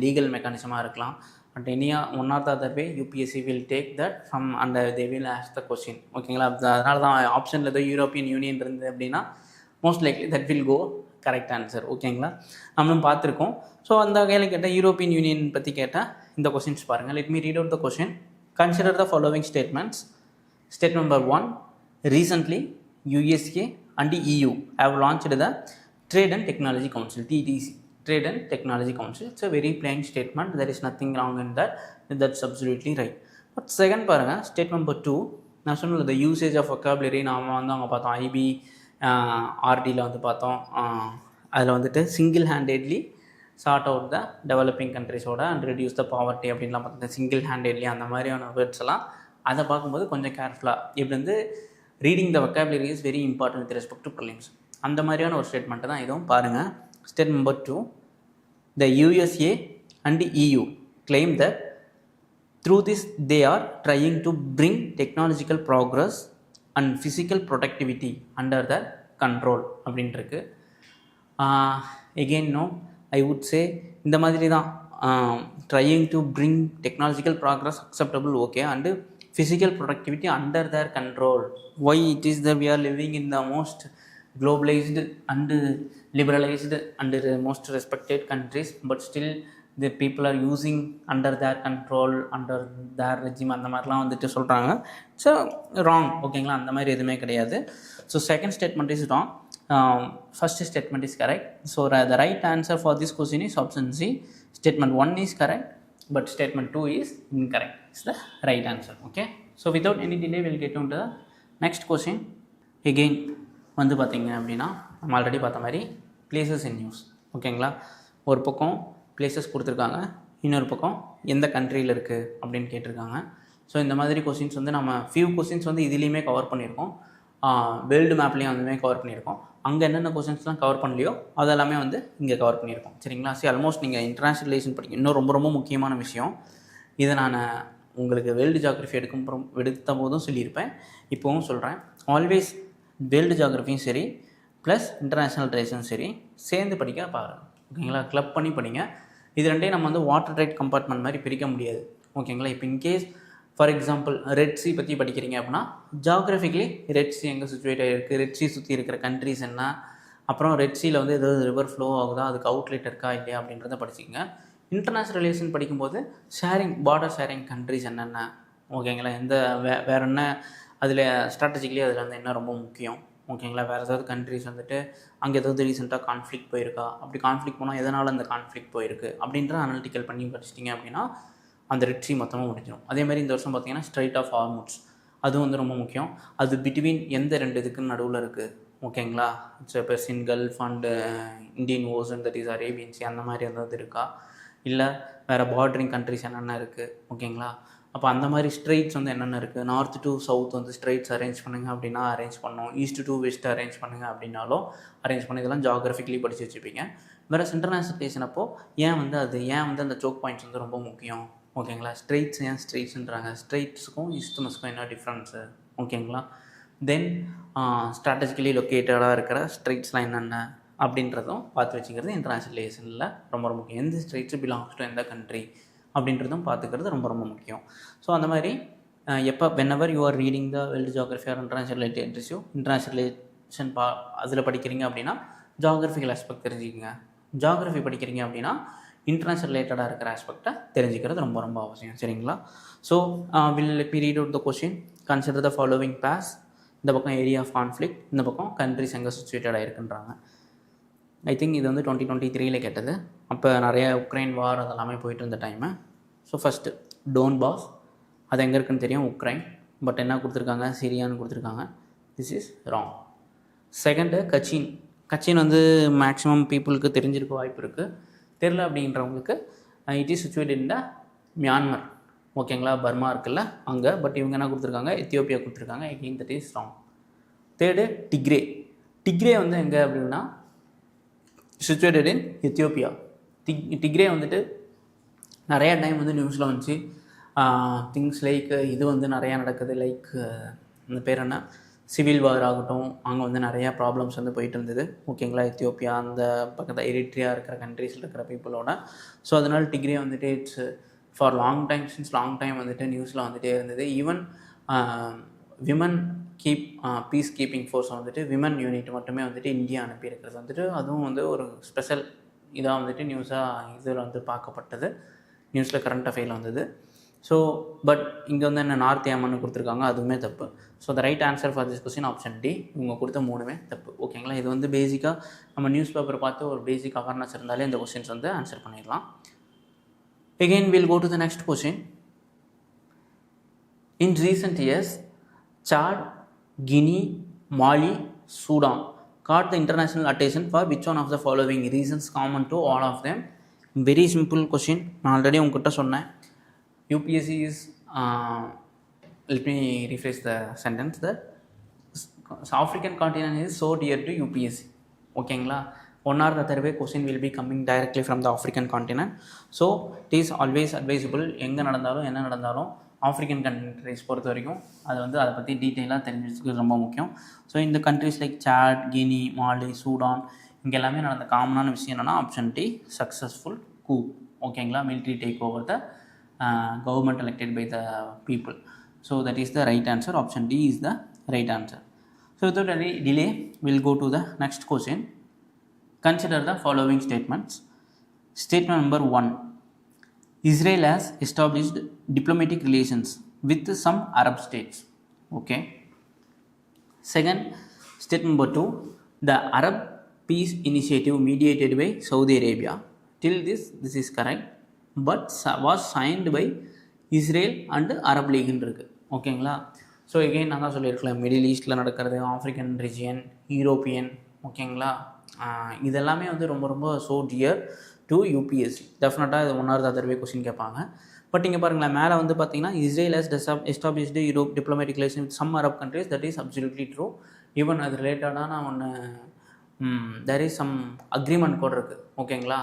legal மெக்கானிசமாக இருக்கலாம். But any one or the other way UPSC will take that from and they will ask the question, ஓகேங்களா. அதனால தான் ஆப்ஷனில் ஏதோ யூரோப்பியன் யூனியன் இருந்து அப்படின்னா most likely that will go correct answer, ஓகேங்களா. நம்மளும் பார்த்துருக்கோம். ஸோ அந்த வகையில் கேட்டால் யூரோப்பியன் யூனியன் பற்றி கேட்டால் இந்த கொஸ்டின்ஸ் பாருங்கள். Let me read out the question. Consider the following statements. State number 1, recently USA and EU have launched the Trade and Technology Council, TTC, Trade and Technology Council. It's a very plain statement, there is nothing wrong in that, that's absolutely right. But second பாருங்க, state number 2, நான் சொன்னல the usage of vocabulary நாம வந்து அங்கே பார்த்தோம், IB RDயில் வந்து பார்த்தோம், அதில் வந்துட்டு single handedly sort out the developing கண்ட்ரிஸோட அண்ட் ரெடியூஸ் த பாவர்ட்டி அப்படின்லாம் பார்த்தீங்கன்னா சிங்கிள் ஹேண்டட்லி அந்த மாதிரியான வேர்ட்ஸ் எல்லாம் அதை பார்க்கும்போது கொஞ்சம் கேர்ஃபுல்லாக இப்படி வந்து reading the vocabulary is very important with respect to prelims அந்த மாதிரியான ஒரு ஸ்டேட்மெண்ட்டு தான் இதுவும் பாருங்கள். State number 2, the USA and EU claim that through this they are trying to bring technological progress and physical productivity under their control அப்படின்ட்டுருக்கு. Again no, I would say இந்த மாதிரி தான் trying to bring technological progress acceptable, okay, and physical productivity under their control. Why it is that we are living in the most globalized and liberalized and most respected countries, but still the people are using under their control, under their regime அந்த மாதிரிலாம் வந்துட்டு சொல்கிறாங்க. So wrong, ஓகேங்களா, அந்த மாதிரி எதுவுமே கிடையாது. So second statement is wrong, first statement is correct. So the right answer for this question is option C. Statement 1 is correct, but statement 2 is incorrect. It's the right answer. Okay, so without any delay we'll get on to the next question. Again வந்து பார்த்தீங்க அப்படின்னா நம்ம already பார்த்த மாதிரி places in news, ஓகேங்களா. ஒரு பக்கம் places கொடுத்துருக்காங்க, இன்னொரு பக்கம் எந்த கண்ட்ரியில் இருக்குது அப்படின்னு கேட்டிருக்காங்க. ஸோ இந்த மாதிரி கொஸ்டின்ஸ் வந்து நம்ம ஃபியூ கொஸ்டின்ஸ் வந்து இதுலேயுமே கவர் பண்ணியிருக்கோம், வேர்ல்டு மேப்லேயும் வந்துமே கவர் பண்ணியிருக்கோம். அங்கே என்னென்ன கொஸ்டின்ஸ்லாம் கவர் பண்ணலையோ அதெல்லாமே வந்து இங்கே கவர் பண்ணியிருக்கோம், சரிங்களா. சரி, ஆல்மோஸ்ட் நீங்கள் இன்டர்நேஷ்னல் ரிலேஷன் படிக்க இன்னும் ரொம்ப ரொம்ப முக்கியமான விஷயம், இதை நான் உங்களுக்கு வேர்ல்டு ஜியாகிரஃபி எடுத்த போதும் சொல்லியிருப்பேன், இப்போவும் சொல்கிறேன். ஆல்வேஸ் வேர்ல்டு ஜியாகிரஃபியும் சரி ப்ளஸ் இன்டர்நேஷ்னல் ரிலேஷன் சரி சேர்ந்து படிக்க பாருங்கள், ஓகேங்களா. கிளப் பண்ணி படிங்க. இது ரெண்டையும் நம்ம வந்து வாட்டர் டைட் கம்பார்ட்மெண்ட் மாதிரி பிரிக்க முடியாது, ஓகேங்களா. இப்போ in case for example red C பற்றி படிக்கிறீங்க அப்படின்னா ஜியாகிரஃபிக்கலி ரெட் சி எங்கே சிச்சுவேட் ஆகிருக்கு, ரெட் சி சுற்றி இருக்கிற கண்ட்ரிஸ் என்ன, அப்புறம் ரெட் சியில் வந்து எதாவது ரிவர் ஃப்ளோ ஆகுதா, அதுக்கு அவுட்லெட் இருக்கா இல்லையா அப்படின்றத படிச்சிக்கங்க. இன்டர்நேஷ்னல் ரிலேஷன் படிக்கும்போது ஷேரிங், பார்டர் ஷேரிங் கண்ட்ரிஸ் என்னென்ன, ஓகேங்களா, எந்த வேறு என்ன அதில் ஸ்ட்ராட்டஜிக்கலி அதில் வந்து என்ன ரொம்ப முக்கியம், ஓகேங்களா. வேறு ஏதாவது கண்ட்ரிஸ் வந்துட்டு அங்கே ஏதாவது ரீசெண்டாக கான்ஃப்ளிக் போயிருக்கா, அப்படி கான்ஃப்ளிக் போனால் எதனால் அந்த கான்ஃப்ளிக் போயிருக்கு அப்படின்ற அனலிட்டிக்கல் பண்ணி படிச்சிட்டிங்க அப்படின்னா அந்த ரெட் சி மொத்தமாக முடிஞ்சிடும். அதேமாதிரி இந்த வருஷம் பார்த்திங்கன்னா ஸ்ட்ரைட் ஆஃப் ஹார்முட்ஸ், அதுவும் வந்து ரொம்ப முக்கியம். அது பிட்வீன் எந்த ரெண்டு இதுக்குன்னு நடுவில் இருக்குது, ஓகேங்களா. It's Persian gulf and Indian ocean, that is Arabian sea, அந்த மாதிரி ஏதாவது இருக்கா, இல்லை வேறு பார்டரிங் கண்ட்ரிஸ் என்னென்ன இருக்குது, ஓகேங்களா. அப்போ அந்த மாதிரி ஸ்ட்ரெயிட்ஸ் வந்து என்னென்ன இருக்குது, நார்த் டு சவுத் வந்து ஸ்ட்ரெயிட்ஸ் அரேஞ்ச் பண்ணுங்கள் அப்படின்னா அரேஞ்ச் பண்ணணும், ஈஸ்ட் டு வெஸ்ட் அரேஞ்ச் பண்ணுங்கள் அப்படின்னாலும் அரேஞ்ச் பண்ணி இதெல்லாம் ஜியாகிரஃபிக்கலி படித்து வச்சுப்பீங்க. வேறு இன்டர்நேஷ்னல் ரிலேஷன் அப்போது ஏன் வந்து அந்த சோக் பாயிண்ட்ஸ் வந்து ரொம்ப முக்கியம், ஓகேங்களா. ஸ்ட்ரெயிட்ஸ் ஏன் ஸ்ட்ரெயிட்ஸுன்றாங்க, ஸ்ட்ரெயிட்ஸுக்கும் இஸ்துமஸ்க்கும் என்ன டிஃப்ரென்ஸு, ஓகேங்களா. தென் ஸ்ட்ராட்டஜிக்கலி லொக்கேட்டடாக இருக்கிற ஸ்ட்ரெயிட்ஸ்லாம் என்னென்ன அப்படின்றதும் பார்த்து வச்சுக்கிறது இன்டர்நேஷ்னல் ரிலேஷனில் ரொம்ப ரொம்ப முக்கியம். எந்த ஸ்ட்ரெயிட்ஸு பிலாங்ஸ் டு எந்த கண்ட்ரி அப்படின்றதும் பார்த்துக்கிறது ரொம்ப ரொம்ப முக்கியம். ஸோ அந்த மாதிரி எப்போ whenever you are reading the world geography or international relations, international relation அதில் படிக்கிறீங்க அப்படின்னா ஜியாகிரஃபிக்கல் ஆஸ்பெக்ட் தெரிஞ்சுக்கங்க. ஜியாகிரஃபி படிக்கிறீங்க அப்படின்னா இன்டர்நேஷ்னல் ரிலேட்டடாக இருக்கிற ஆஸ்பெக்டை தெரிஞ்சுக்கிறது ரொம்ப ரொம்ப அவசியம், சரிங்களா. So will let me read out the question. Consider the following pairs. இந்த பக்கம் ஏரியா ஆஃப் கான்ஃப்ளிக்ட், இந்த பக்கம் கண்ட்ரிஸ் எங்கே சிச்சுவேட்டடாக இருக்குன்றாங்க. ஐ திங்க் இது வந்து 2023 கேட்டது. அப்போ நிறைய உக்ரைன் வார் அதெல்லாமே போயிட்டு இருந்த டைமு. ஸோ ஃபஸ்ட்டு டோன்பாஸ், அது எங்கே இருக்குன்னு தெரியும், உக்ரைன். பட் என்ன கொடுத்துருக்காங்க, சிரியான்னு கொடுத்துருக்காங்க. This is wrong. Second Kachin வந்து மேக்ஸிமம் பீப்புளுக்கு தெரிஞ்சிருக்க வாய்ப்பு இருக்குது. தெரில அப்படின்றவங்களுக்கு it is situated in the Myanmar, ஓகேங்களா. பர்மா இருக்குல்ல அங்கே. பட் இவங்க என்ன கொடுத்துருக்காங்க, எத்தியோப்பியா கொடுத்துருக்காங்க. Again that is wrong. Third Tigray வந்து எங்கே அப்படின்னா சிச்சுவேட்டட் இன் எத்தியோப்பியா. டிக்ரே வந்துட்டு நிறையா டைம் வந்து நியூஸில் வந்துச்சு. திங்ஸ் லைக் இது வந்து நிறையா நடக்குது, லைக் அந்த பேர் என்ன, சிவில் வார் ஆகட்டும், அங்கே வந்து நிறையா ப்ராப்ளம்ஸ் வந்து போயிட்டு இருந்தது, ஓகேங்களா. எத்தியோப்பியா அந்த பக்கத்தில் எரிட்ரியா இருக்கிற கண்ட்ரீஸில் இருக்கிற பீப்புளோட. ஸோ அதனால் டிக்ரே வந்துட்டு இட்ஸ் ஃபார் லாங் டைம் வந்துட்டு நியூஸில் வந்துகிட்டே இருந்தது. Even women piece keeping force வந்துட்டு விமன் யூனிட் மட்டுமே வந்துட்டு இந்தியா அனுப்பியிருக்கிறது வந்துட்டு அதுவும் வந்து ஒரு ஸ்பெஷல் இதாக வந்துட்டு நியூஸாக இதில் வந்து பார்க்கப்பட்டது, நியூஸில் கரண்ட் அஃபேரில் வந்தது. ஸோ பட் இங்கே வந்து என்ன நார்த் ஏமன்னு கொடுத்துருக்காங்க, அதுவுமே தப்பு. So the right answer for this question option D. இவங்க கொடுத்த மூணுமே தப்பு. ஓகேங்களா, இது வந்து பேசிக்காக நம்ம நியூஸ் பேப்பர் பார்த்து ஒரு பேசிக் அவேர்னஸ் இருந்தாலே இந்த கொஸ்டின்ஸ் வந்து ஆன்சர் பண்ணிடலாம். Again we'll go to the next question. In recent years, Chad, Guinea, Mali, Sudan caught the international attention for which one of the following reasons common to all of them? Very simple question. நான் already உங்ககிட்ட சொன்னேன். UPSC is let me rephrase the sentence that African continent is so dear to UPSC. ஓகேங்களா, one or the other way question will be coming directly from the African continent. So it is always advisable எங்கே நடந்தாலும் என்ன நடந்தாலும் African countries பொறுத்த வரைக்கும் அது வந்து அதை பற்றி டீட்டெயிலாக தெரிஞ்சுக்கிறது ரொம்ப முக்கியம். ஸோ இந்த கண்ட்ரிஸ் லைக் சாட், கினி, மாலி, சூடான் இங்கே எல்லாமே நடந்த காமனான விஷயம் என்னென்னா ஆப்ஷன் டி, சக்ஸஸ்ஃபுல் கூ. ஓகேங்களா, military take over the government elected by the people. So that is the right answer. Option D is the right answer. So without any delay we'll go to the next question. Consider the following statements. Statement number 1. Israel has established diplomatic relations with some Arab states. Okay. Second, statement number 2. The Arab Peace Initiative mediated by Saudi Arabia. Till this is correct, but was signed by Israel and Arab League. ஓகேங்களா, so again நான் தான் சொல்லியிருக்கலாம், middle ஈஸ்ட்டில் நடக்கிறது, African region, European. ஓகேங்களா, இதெல்லாமே வந்து ரொம்ப ரொம்ப ஸோ டியர் டு யூபிஎஸ்சி. டெஃபினட்டாக இது one or the other way question கேட்பாங்க. பட் இங்கே பாருங்களேன், மேலே வந்து பார்த்தீங்கன்னா Israel has established Europe diplomatic relation with some Arab countries. That is absolutely true. Even அது ரிலேட்டடான ஒன்று தேர் இஸ் சம் அக்ரிமெண்ட் கூட இருக்குது. ஓகேங்களா,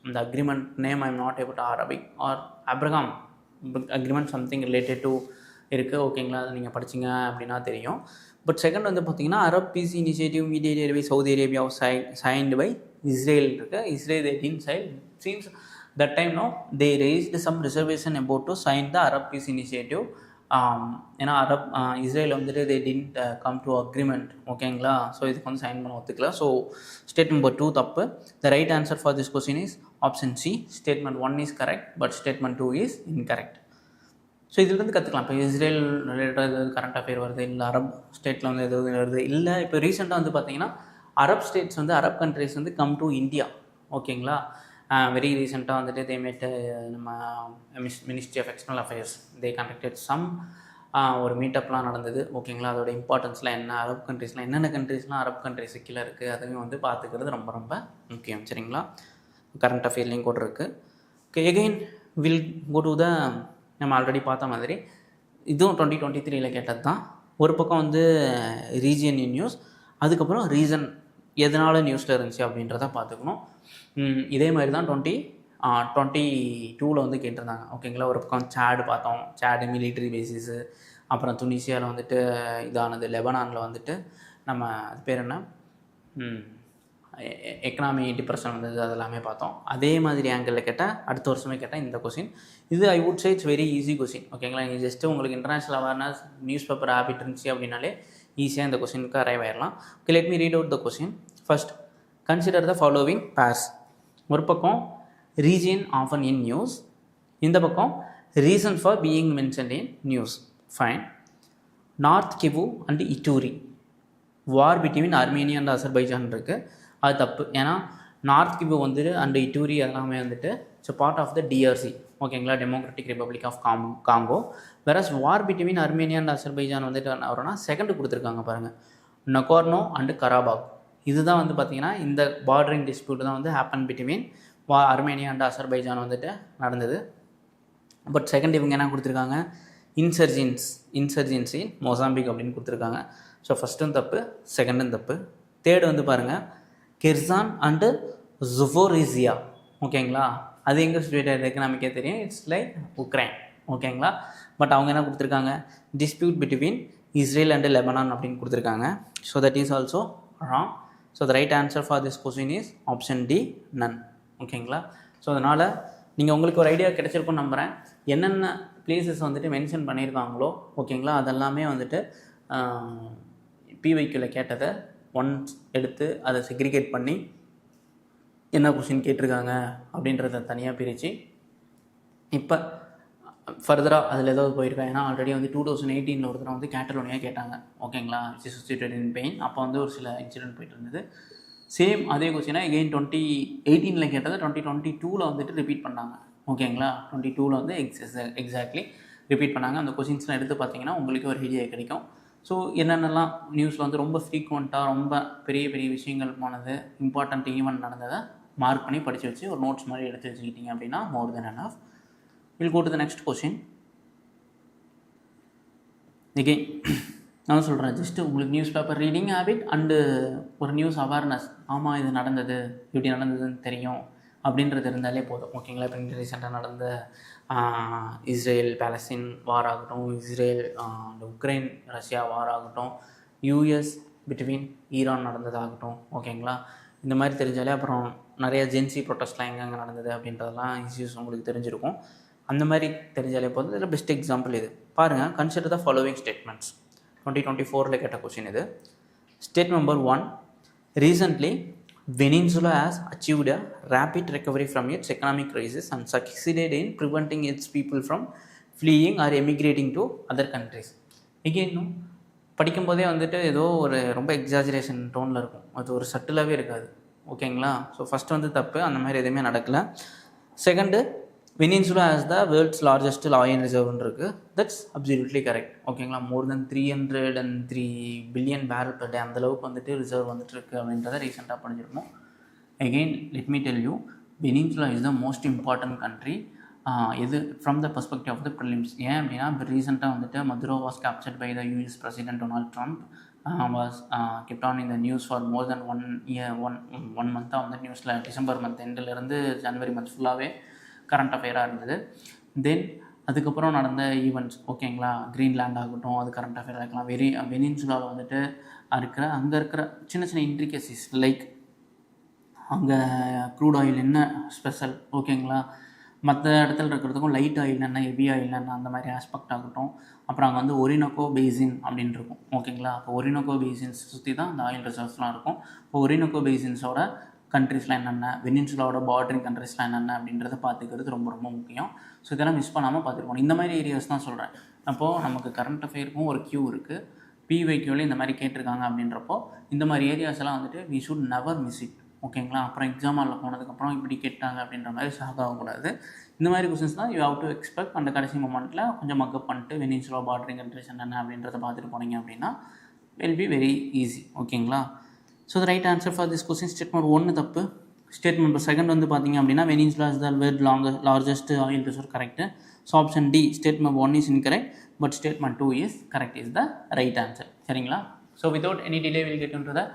இந்த agreement name I am not able to Arabic or Abraham agreement something related to இருக்குது. ஓகேங்களா, அதை நீங்கள் படிச்சிங்க அப்படின்னா தெரியும். பட் செகண்ட் வந்து பார்த்தீங்கன்னா Arab peace initiative mediated by Saudi Arabia signed by Israel இருக்குது. Israel they didn't sign. Seems that time no they raised some reservation about to sign the Arab peace initiative. ஏன்னா Arab Israel வந்துட்டு they didn't come to agreement. ஓகேங்களா, so இதுக்கு வந்து sign பண்ண ஒத்துக்கல. So statement number 2 தப்பு. த right answer for this question is option C. Statement 1 is correct, but statement 2 is incorrect. So இதுலேருந்து கற்றுக்கலாம். இப்போ இஸ்ரேல் ரிலேட்டட் எதாவது கரண்ட் அஃபேர் வருது, இல்லை அரப் ஸ்டேட்டில் வந்து எதாவது வருது, இல்லை இப்போ ரீசெண்டாக வந்து பார்த்தீங்கன்னா அரப் ஸ்டேட்ஸ் வந்து அரப் கண்ட்ரிஸ் வந்து கம் டு இந்தியா. ஓகேங்களா, வெரி ரீசெண்டாக வந்துட்டு தே மேட் நம்ம ministry of external affairs they conducted some ஒரு மீட்டப்லாம் நடந்தது. ஓகேங்களா, அதோட இம்பார்ட்டன்ஸ்லாம் என்ன, அரப் கண்ட்ரிஸ்லாம் என்னென்ன கண்ட்ரிஸ்லாம் அரப் கண்ட்ரிஸ் கீழே இருக்குது, அதையும் வந்து பார்த்துக்கிறது ரொம்ப ரொம்ப முக்கியம். சரிங்களா, கரண்ட் அஃபேர்லேயும் கூட இருக்குது. Okay, again will go to the நம்ம ஆல்ரெடி பார்த்த மாதிரி இதுவும் 2023 கேட்டது தான். ஒரு பக்கம் வந்து ரீஜியன் நியூஸ், அதுக்கப்புறம் ரீசன் எதனால் நியூஸில் இருந்துச்சு அப்படின்றத பார்த்துக்கணும். இதே மாதிரி தான் 2022 வந்து கேட்டிருந்தாங்க. ஓகேங்களா, ஒரு பக்கம் சேடு பார்த்தோம், சேடு மிலிட்ரி பேசிஸு, அப்புறம் துனிசியாவில் வந்துட்டு இதானது, லெபனானில் வந்துட்டு நம்ம அது பேர் என்ன எக்கனாமி டிப்ரெஷன் வந்தது, அது எல்லாமே பார்த்தோம். அதே மாதிரி ஆங்கிளில் கேட்டால் அடுத்த வருஷமே கேட்டால் இந்த கொஸ்டின் இது I would say it's very easy question. ஓகேங்களா, நீங்கள் ஜஸ்ட்டு உங்களுக்கு international awareness newspaper habit இருந்துச்சு அப்படின்னாலே ஈஸியாக இந்த கொஸ்டினுக்கு அரைவ் ஆயிடலாம். Okay, let me read out the question. First, consider the following pairs. ஒரு பக்கம் ரீஜியன் ஆஃபன் இன் நியூஸ், இந்த பக்கம் reason for being mentioned in news. Fine. North Kivu and Ituri, war between Armenia and Azerbaijan இருக்குது. அது தப்பு. ஏன்னா north கிவு வந்துட்டு and Ituri எல்லாமே வந்துட்டு it's part of the DRC. ஓகேங்களா, democratic republic of Congo. Whereas war between Armenia and Azerbaijan வந்துட்டு அவரோனா செகண்ட் கொடுத்துருக்காங்க பாருங்கள், நகோர்னோ அண்டு கராபாக். இதுதான் வந்து பார்த்திங்கன்னா இந்த பார்டரிங் டிஸ்பியூட் தான் வந்து happen between Armenia and Azerbaijan வந்துட்டு நடந்தது. பட் செகண்ட் இவங்க என்ன கொடுத்துருக்காங்க, இன்சர்ஜென்சி மொசாம்பிக் அப்படின்னு கொடுத்துருக்காங்க. ஸோ ஃபஸ்ட்டும் தப்பு, செகண்டும் தப்பு. தேர்டு வந்து பாருங்கள், கெர்சான் அண்டு ஜுவோரிசியா. ஓகேங்களா, அது எங்கே சிச்சுவேட்டட் இருக்குது நமக்கே தெரியும், இட்ஸ் லைக் உக்ரைன். ஓகேங்களா, பட் அவங்க என்ன கொடுத்துருக்காங்க, dispute between Israel and Lebanon அப்படின்னு கொடுத்துருக்காங்க. So that is also wrong. So the right answer for this question is option D, none. ஓகேங்களா, ஸோ அதனால் நீங்கள் உங்களுக்கு ஒரு ஐடியா கிடைச்சிருக்குன்னு நம்புகிறேன். என்னென்ன பிளேசஸ் வந்துட்டு மென்ஷன் பண்ணியிருக்காங்களோ ஓகேங்களா, அதெல்லாமே வந்துட்டு பிவைக்கில் கேட்டதை ஒன்ஸ் எடுத்து அதை செக்ரிகேட் பண்ணி என்ன கொஸ்டின் கேட்டிருக்காங்க அப்படின்றத தனியாக பிரித்து இப்போ ஃபர்தராக அதில் ஏதாவது போயிருக்கா. ஏன்னா ஆல்ரெடி வந்து 2018 ஒருத்தர் வந்து கேட்டலோனியா கேட்டாங்க, ஓகேங்களா, சிச்சுவேட்டட் இன் பெயின். அப்போ வந்து ஒரு சில இன்சிடென்ட் போயிட்டு இருந்தது. சேம் அதே கொஸ்டினாக எகெயின் 2018 கேட்டதை 2022 வந்துட்டு ரிப்பீட் பண்ணாங்க, ஓகேங்களா. 22 வந்து எக்ஸாக்ட்லி ரிப்பீட் பண்ணாங்க. அந்த கொஸ்டின்ஸ்லாம் எடுத்து பார்த்தீங்கன்னா உங்களுக்கு ஒரு ஐடியா கிடைக்கும். ஸோ என்னென்னலாம் நியூஸில் வந்து ரொம்ப ஃப்ரீக்வெண்ட்டாக ரொம்ப பெரிய பெரிய விஷயங்கள் போனது, இம்பார்ட்டண்ட் ஈவெண்ட் நடந்ததை மார்க் பண்ணி படித்து வச்சு ஒரு நோட்ஸ் மாதிரி எடுத்து வச்சுக்கிட்டீங்க அப்படின்னா more than enough. Will go to the next question. Again நான் சொல்கிறேன், ஜஸ்ட்டு உங்களுக்கு newspaper reading habit and ஒரு நியூஸ் அவேர்னஸ். ஆமாம் இது நடந்தது, இப்படி நடந்ததுன்னு தெரியும் அப்படின்றது இருந்தாலே போதும், ஓகேங்களா. இப்போ ரீசெண்டாக நடந்த இஸ்ரேல் பாலஸ்தீன் வார் ஆகட்டும், இஸ்ரேல் உக்ரைன் ரஷ்யா வார் ஆகட்டும், யூஎஸ் பிட்வீன் ஈரான் நடந்ததாகட்டும், ஓகேங்களா. இந்த மாதிரி தெரிஞ்சாலே அப்புறம் நிறையா ஜென்சி ப்ரொட்டஸ்ட்லாம் எங்கெங்கே நடந்தது அப்படின்றதெல்லாம் இஷ்யூஸ் உங்களுக்கு தெரிஞ்சிருக்கும். அந்த மாதிரி தெரிஞ்சாலே போதும். இதில் பெஸ்ட் எக்ஸாம்பிள் இது பாருங்கள். Consider the following statements. 2024 கேட்ட கொஸ்டின் இது. State number 1, recently Venezuela has achieved a rapid recovery from its economic crisis and succeeded in preventing its people from fleeing or emigrating to other countries. எகெயினும் படிக்கும்போதே வந்துட்டு ஏதோ ஒரு ரொம்ப exaggeration டோனில் இருக்கும், அது ஒரு சட்டிலாகவே இருக்காது, ஓகேங்களா. ஸோ ஃபஸ்ட்டு வந்து தப்பு, அந்த மாதிரி எதுவுமே நடக்கலை. Second, Venezuela has the world's largest oil ரிசர்வ்னு இருக்குது. தட்ஸ் அப்சல்யூட்லி கரெக்ட், ஓகேங்களா. More than 303 billion barrel per day அந்தளவுக்கு வந்துட்டு ரிசர்வ் வந்துட்டு இருக்குது அப்படின்றத ரீசெண்டாக படிஞ்சிருக்கோம். Again let me tell you, Venezuela is the most important country. இது from the perspective of the prelims. ஏன் அப்படின்னா இப்போ ரீசெண்டாக வந்துட்டு Maduro was captured by the US president Donald Trump was kept on இந்த news for more then one மந்த்தாக வந்து நியூஸில் December month எண்டிலேருந்து ஜனவரி month ஃபுல்லாகவே கரண்ட் அஃபேராக இருந்தது. தென் அதுக்கப்புறம் நடந்த ஈவெண்ட்ஸ், ஓகேங்களா, க்ரீன்லேண்ட் ஆகட்டும், அது கரண்ட் அஃபேராக இருக்கலாம். வெனின்சுலாவில் வந்துட்டு அங்கே இருக்கிற சின்ன சின்ன இன்ட்ரிகசிஸ் லைக் அங்கே க்ரூட் ஆயில் என்ன ஸ்பெஷல், ஓகேங்களா, மற்ற இடத்துல இருக்கிறதுக்கும் லைட் ஆயில் என்ன ஹெவி ஆயில் என்ன அந்த மாதிரி ஆஸ்பெக்ட் ஆகட்டும். அப்புறம் அங்கே வந்து ஒரினோக்கோ பேசின் அப்படின்னு இருக்கும், ஓகேங்களா. அப்போ ஒரினோக்கோ பேசின்ஸ் சுற்றி தான் அந்த ஆயில் ரிசர்வ்ஸ்லாம் இருக்கும். இப்போ ஒரினோக்கோ பேசின்ஸோட கண்ட்ரிஸ்லாம் என்னென்ன, வெனின்சுலாவோட பார்டரிங் கண்ட்ரிஸ்லாம் என்னென்ன அப்படின்றத பார்த்துக்கிறது ரொம்ப ரொம்ப முக்கியம். ஸோ இதெல்லாம் மிஸ் பண்ணாமல் பார்த்துருக்கணும். இந்த மாதிரி ஏரியாஸ் தான் சொல்கிறேன். அப்போது நமக்கு கரண்ட் அஃபேருக்கும் ஒரு கியூ இருக்குது, பிவைக்யூவில் இந்த மாதிரி கேட்டிருக்காங்க அப்படின்றப்போ இந்த மாதிரி ஏரியாஸ் எல்லாம் வந்துட்டு we should never miss it, ஓகேங்களா. அப்புறம் எக்ஸாம் ஹாலில் போனதுக்கப்புறம் இப்படி கேட்டாங்க அப்படின்ற மாதிரி ஷாக் ஆகக்கூடாது. இந்த மாதிரி கொஸ்டின்ஸ் தான் யூ ஹவ் டு எக்ஸ்பெக்ட். அந்த கடைசி மொமெண்ட்டில் கொஞ்சம் மக்கப் பண்ணிட்டு வெனின்சுலா பார்டரிங் கண்ட்ரிஸ் என்னென்ன அப்படின்றத பார்த்துட்டு போனீங்க அப்படின்னா வில் பி வெரி ஈஸி, ஓகேங்களா. So the right answer for this question statement 1 தப்பு. ஸ்டேட்மெண்ட் 2 வந்து பார்த்தீங்க அப்படின்னா Venezuela is the world largest oil reserve, correct. So option D statement 1 is incorrect, but statement 2 is correct, is the right answer, சரிங்களா. So without any delay will get into the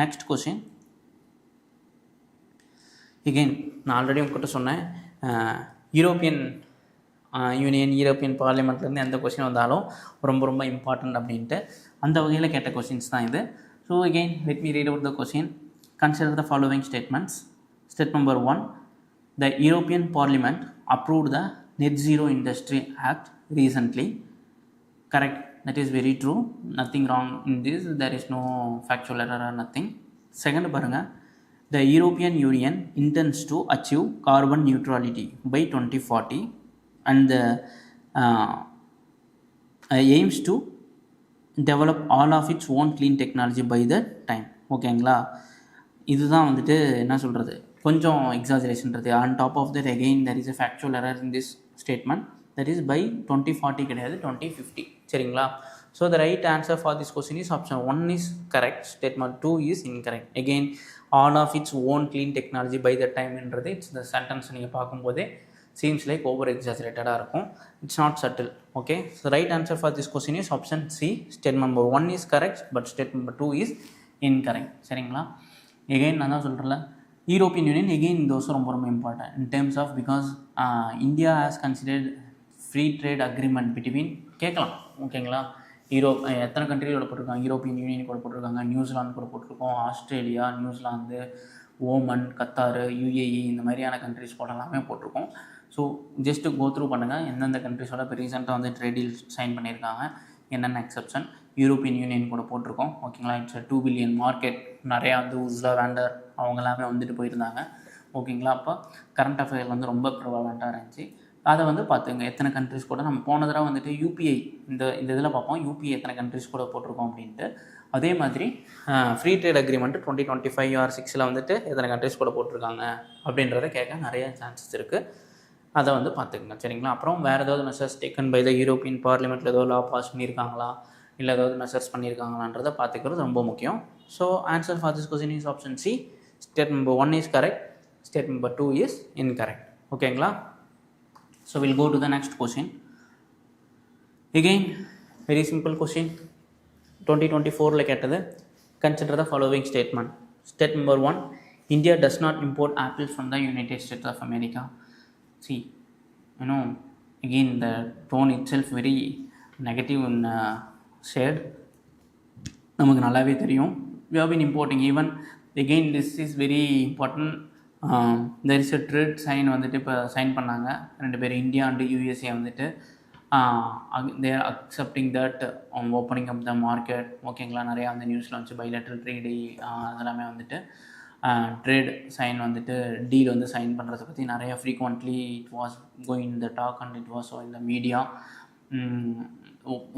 next question. Again நான் already உங்கள்கிட்ட சொன்னேன், European union European பார்லிமெண்ட்லேருந்து எந்த question வந்தாலும் ரொம்ப ரொம்ப important அப்படின்ட்டு அந்த வகையில் கேட்ட கொஸ்டின்ஸ் தான் இது. So again, let me read out the question. Consider the following statements. Step number 1, the European Parliament approved the Net Zero Industry Act recently. Correct, that is very true. Nothing wrong in this. There is no factual error or nothing. Second, paranga, the European Union intends to achieve carbon neutrality by 2040 and aims to develop all of its own clean technology by the time, ஓகேங்களா. இதுதான் வந்துட்டு என்ன சொல்கிறது, கொஞ்சம் எக்ஸாஜரேஷன்றது. On top of that again there is a factual error in this statement. That is by 2040 கிடையாது, 2050, சரிங்களா. So the right answer for this question is option 1 is correct, statement 2 is incorrect. Again all of its own clean technology by the டைம்ன்றது it's இந்த sentence நீங்கள் பார்க்கும்போதே seems like over exaggerated இருக்கும். It's not subtle, okay. So the right answer for this question is option C, statement number 1 is correct but statement number 2 is incorrect, சரிங்களா. Again நான் தான் சொல்கிறேன், European union again இந்த வருஷம் ரொம்ப ரொம்ப important in terms of because India has considered free trade agreement between, கேட்கலாம், ஓகேங்களா. எத்தனை கண்ட்ரிகளோட போட்டிருக்காங்க, யூரோப்பியன் யூனியன் கூட போட்டிருக்காங்க, நியூசிலாந்து கூட போட்டிருக்கோம், Australia, New Zealand, Oman, Qatar, UAE இந்த மாதிரியான கண்ட்ரிஸ் கூட எல்லாமே போட்டிருக்கோம். ஸோ ஜஸ்ட்டு கோ த்ரூ பண்ணுங்கள் எந்தெந்த கண்ட்ரிஸோட இப்போ ரீசெண்டாக வந்து ட்ரேட் டீல் சைன் பண்ணியிருக்காங்க, என்னென்ன எக்ஸப்ஷன். யூரோப்பியன் யூனியன் கூட போட்டிருக்கோம், ஓகேங்களா. இட்ஸ் 2 பில்லியன் மார்க்கெட், நிறையா வந்து உஸ்லா வேண்டர் அவங்க எல்லாமே வந்துட்டு போயிருந்தாங்க, ஓகேங்களா. அப்போ கரண்ட் அஃபேர் வந்து ரொம்ப ப்ரிவலண்ட்டாக இருந்துச்சு. அதை வந்து பார்த்துங்க எத்தனை கண்ட்ரிஸ் கூட நம்ம போன தடவை வந்துட்டு யூபிஐ இந்த இதில் பார்ப்போம் யூபிஐ எத்தனை கண்ட்ரிஸ் கூட போட்டிருக்கோம் அப்படின்ட்டு. அதே மாதிரி ஃப்ரீ ட்ரேட் அக்ரிமெண்ட் 2025 or 6 வந்துட்டு எத்தனை கண்ட்ரிஸ் கூட போட்டிருக்காங்க அப்படின்றத கேட்க நிறைய சான்சஸ் இருக்குது. அதை வந்து பார்த்துக்குங்க சரிங்களா. அப்புறம் வேறு ஏதாவது measures taken by the European பார்லிமெண்ட்டில் ஏதோ லா பாஸ் பண்ணியிருக்காங்களா இல்லை ஏதாவது மெஷர்ஸ் பண்ணியிருக்காங்களான்றதை பார்த்துக்கிறது ரொம்ப முக்கியம். So answer for this question is option C. State number 1 is correct, state number 2 is incorrect. ஓகேங்களா. So we'll go to the next question. Again, very simple question. 2024 like கேட்டது. Consider the following statement. State number 1, India does not import apples from the United States of America. See, again the tone itself very negative in shade. நமக்கு நல்லாவே தெரியும். We have been importing even. Again, this is very important. there is a trade sign வந்துட்டு இப்போ sign பண்ணாங்க 2 பேர், India and USA வந்துட்டு they are accepting that opening up the market. ஓகேங்களா. நிறையா வந்து நியூஸில் வந்துச்சு பைலேட்ரல் ட்ரேடு அதெல்லாமே வந்துட்டு ட்ரேட் சைன் வந்துட்டு டீல் வந்து சைன் பண்ணுறதை பற்றி நிறையா frequently it was going in the talk and it was in the media.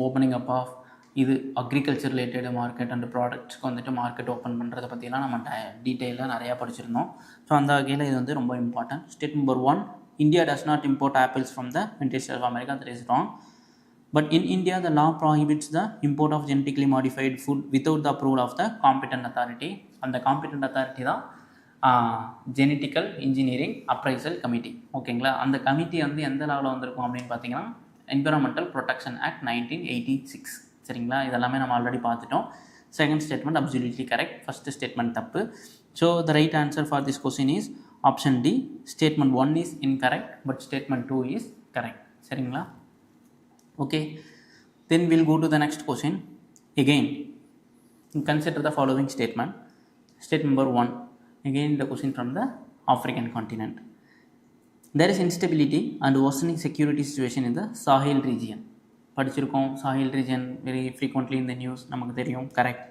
Opening up of இது அக்ரிகல்ச்சர் ரிலேட்டட் மார்க்கெட் அண்ட் ப்ராடக்ட்ஸ்க்கு வந்துட்டு மார்க்கெட் ஓப்பன் பண்ணுறதை பற்றிலாம் நம்ம டீட்டெயிலாக நிறையா படிச்சிருந்தோம். ஸோ அந்த வகையில் இது வந்து ரொம்ப important. State number 1, India does not import apples from the United States of America. That is wrong. But in India, the law prohibits the import of genetically modified food without the approval of the competent authority. And the competent authority தான் genetical engineering appraisal committee. ஓகேங்களா. அந்த committee வந்து எந்த லெவலில் வந்திருக்கும் அப்படின்னு பார்த்தீங்கன்னா environmental protection act 1986. சரிங்களா. இதெல்லாமே நம்ம ஆல்ரெடி பார்த்துட்டோம். Second statement absolutely correct, first statement தப்பு. So the right answer for this question is option D. Statement 1 is incorrect but statement 2 is correct. சரிங்களா. Okay, then will go to the next question. Again consider the following statement. State number 1, again the question from the African continent. There is instability and worsening security situation in the Sahel region. படிச்சிருக்கோம். Sahil region very frequently in the news, நமக்கு தெரியும். Correct.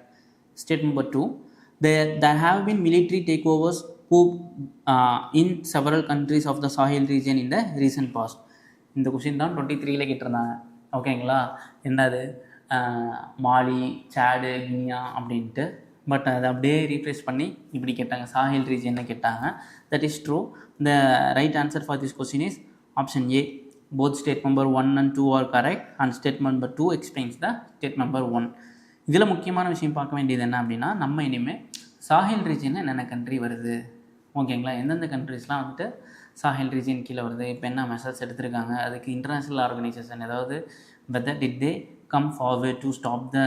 State number 2, there have been military takeovers in several countries of the Sahel region in the recent past. இந்த question தான் 23 கேட்டிருந்தாங்க. ஓகேங்களா. என்னது மாலி, சாடு, Guinea அப்படின்ட்டு. But அதை அப்படியே ரீப்ளேஸ் பண்ணி இப்படி கேட்டாங்க, சாஹில் ரீஜன்னு கேட்டாங்க. That is true. The right answer for this question is option A. Both state number 1 and 2 are correct and state number 2 explains the state number 1. இதில் முக்கியமான விஷயம் பார்க்க வேண்டியது என்ன அப்படின்னா, நம்ம இனிமேல் சாஹில் ரீஜனில் என்னென்ன கண்ட்ரி வருது, ஓகேங்களா, எந்தெந்த கண்ட்ரிஸ்லாம் வந்துட்டு சாஹில் ரீஜன் கீழே வருது, இப்போ என்ன மெஷர்ஸ் எடுத்திருக்காங்க, அதுக்கு இன்டர்நேஷ்னல் ஆர்கனைசேஷன் ஏதாவது whether did they come forward to stop the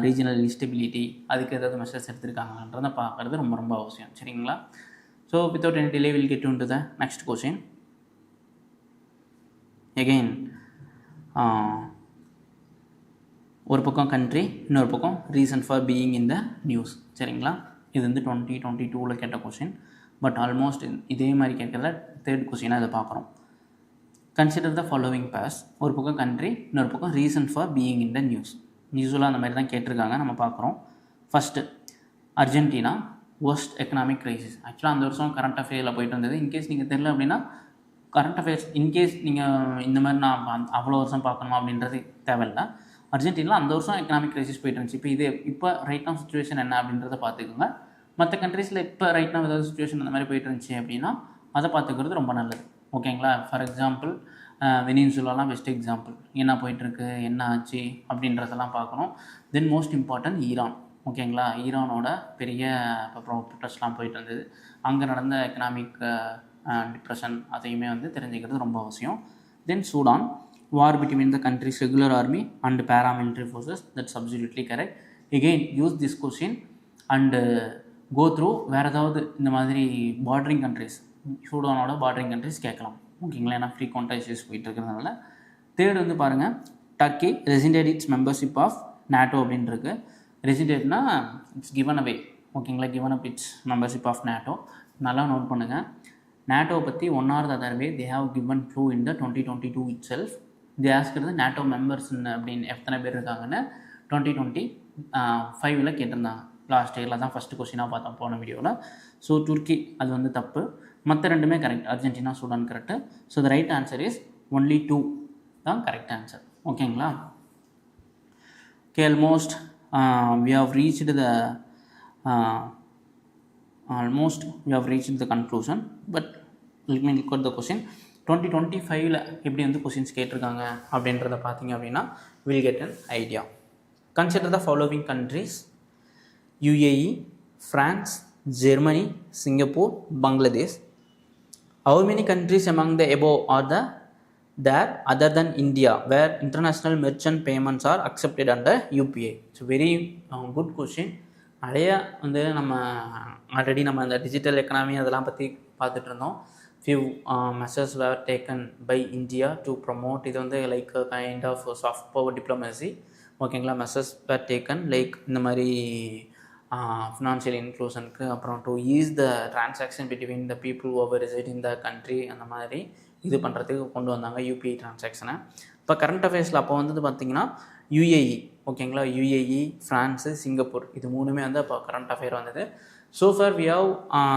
regional instability, அதுக்கு ஏதாவது மெஷர்ஸ் எடுத்திருக்காங்கன்றதை பார்க்குறது ரொம்ப ரொம்ப அவசியம். சரிங்களா. So without any delay will get into the next question. Again ஒரு பக்கம் கண்ட்ரி, இன்னொரு பக்கம் reason for being in the news. சரிங்களா. இது வந்து 2022 கேட்ட கொஸ்டின். பட் ஆல்மோஸ்ட் இதே மாதிரி கேட்கல தேர்ட் கொஸ்டினாக இதை பார்க்குறோம். Consider the following pairs. ஒரு பக்கம் கண்ட்ரி, இன்னொரு பக்கம் reason for being in the news. யூஸ்வலாக அந்த மாதிரி தான் கேட்டிருக்காங்க, நம்ம பார்க்குறோம். First Argentina worst economic crisis. ஆக்சுவலாக அந்த வருஷம் கரண்ட் அஃபேரில் போயிட்டு வந்தது. இன்கேஸ் நீங்கள் தெரியல அப்படின்னா கரண்ட் அஃபேர்ஸ் இன்கேஸ் நீங்கள் இந்த மாதிரி நான் அவ்வளோ வருஷம் பார்க்கணுமா அப்படின்றது தேவையில்லை. அர்ஜென்டினாவில் அந்த வருஷம் எக்கனாமிக் க்ரைசிஸ் போயிட்டு இருந்துச்சு. இப்போ ரைட் நவ் சுச்சுவேஷன் என்ன அப்படின்றத பார்த்துக்கோங்க. மற்ற கண்ட்ரீஸில் இப்போ ரைட் நவ் ஏதாவது சுச்சுவேஷன் அந்த மாதிரி போயிட்டு இருந்துச்சு அப்படின்னா அதை பார்த்துக்கிறது ரொம்ப நல்லது. ஓகேங்களா. ஃபார் எக்ஸாம்பிள் வெனின்சுலாலாம் பெஸ்ட் எக்ஸாம்பிள். என்ன போயிட்டுருக்கு, என்ன ஆச்சு அப்படின்றதெல்லாம் பார்க்கணும். Then most important Iran. ஓகேங்களா. ஈரானோட பெரிய இப்போ ப்ரொட்டஸ்ட்லாம் போயிட்டு இருந்தது. அங்கே நடந்த எக்கனாமிக் டிப்ரெஷன் அதையுமே வந்து தெரிஞ்சுக்கிறது ரொம்ப அவசியம். Then Sudan, war between the countries regular army and paramilitary forces. That's absolutely correct. Again use this question and go through. வேறு ஏதாவது இந்த மாதிரி பார்டரிங் கண்ட்ரிஸ், சூடானோட பார்டரிங் கண்ட்ரிஸ் கேட்கலாம். ஓகேங்களா. ஏன்னா ஃப்ரீக்வெண்ட்டாக இஷ்யூஸ் போயிட்டு இருக்கிறதுனால. தேர்ட் வந்து பாருங்கள், Turkey rescinded its membership of NATO அப்படின்னு இருக்குது. ரெசிடெட்னா இட்ஸ் கிவன் அவே. ஓகேங்களா. Given up its membership of NATO. நல்லா நோட் பண்ணுங்கள். நேட்டோவை பற்றி 1 or the other way they have given clue in the 2022 itself. they asked the NATO members அப்படின்னு எத்தனை பேர் இருக்காங்கன்னு 2025 கேட்டிருந்தாங்க. லாஸ்ட் இயரில் தான் ஃபஸ்ட்டு கொஸ்டினாக பார்த்தோம் போன வீடியோவில். ஸோ துருக்கி அது வந்து தப்பு. மற்ற ரெண்டுமே correct. Argentina, Sudan correct. So the right answer is only 2 தான் கரெக்ட் ஆன்சர். ஓகேங்களா? Okay, almost we have reached the conclusion, but let me look at the question. 2025ல எப்படி வந்து கொஸ்டின்ஸ் கேட்டிருக்காங்க அப்படின்றத பார்த்தீங்க அப்படின்னா will get an idea. Consider the following countries: UAE, France, Germany, Singapore, Bangladesh. How many countries among the above are there other than India where international merchant payments are accepted under UPI? It's a very good question. நிறைய வந்து நம்ம already நம்ம அந்த digital economy அதெல்லாம் பற்றி பார்த்துட்டு இருந்தோம். few measures were taken by India to promote இது வந்து like kind of soft power diplomacy. ஓகேங்களா? மெசர்ஸ் were taken லைக் இந்த மாதிரி ஃபினான்ஷியல் இன்க்ளூஷனுக்கு, அப்புறம் to ease the transaction between the people over reside in the country, அந்த மாதிரி இது பண்ணுறதுக்கு கொண்டு வந்தாங்க யூபிஐ டிரான்சாக்ஷனை. இப்போ கரண்ட் அஃபேர்ஸில் அப்போ வந்து பார்த்திங்கன்னா UAE, ஓகேங்களா, UAE, ஃப்ரான்ஸு, சிங்கப்பூர், இது மூணுமே வந்து அப்போ கரண்ட் அஃபேர் வந்தது. ஸோ ஃபார் வி ஹவ்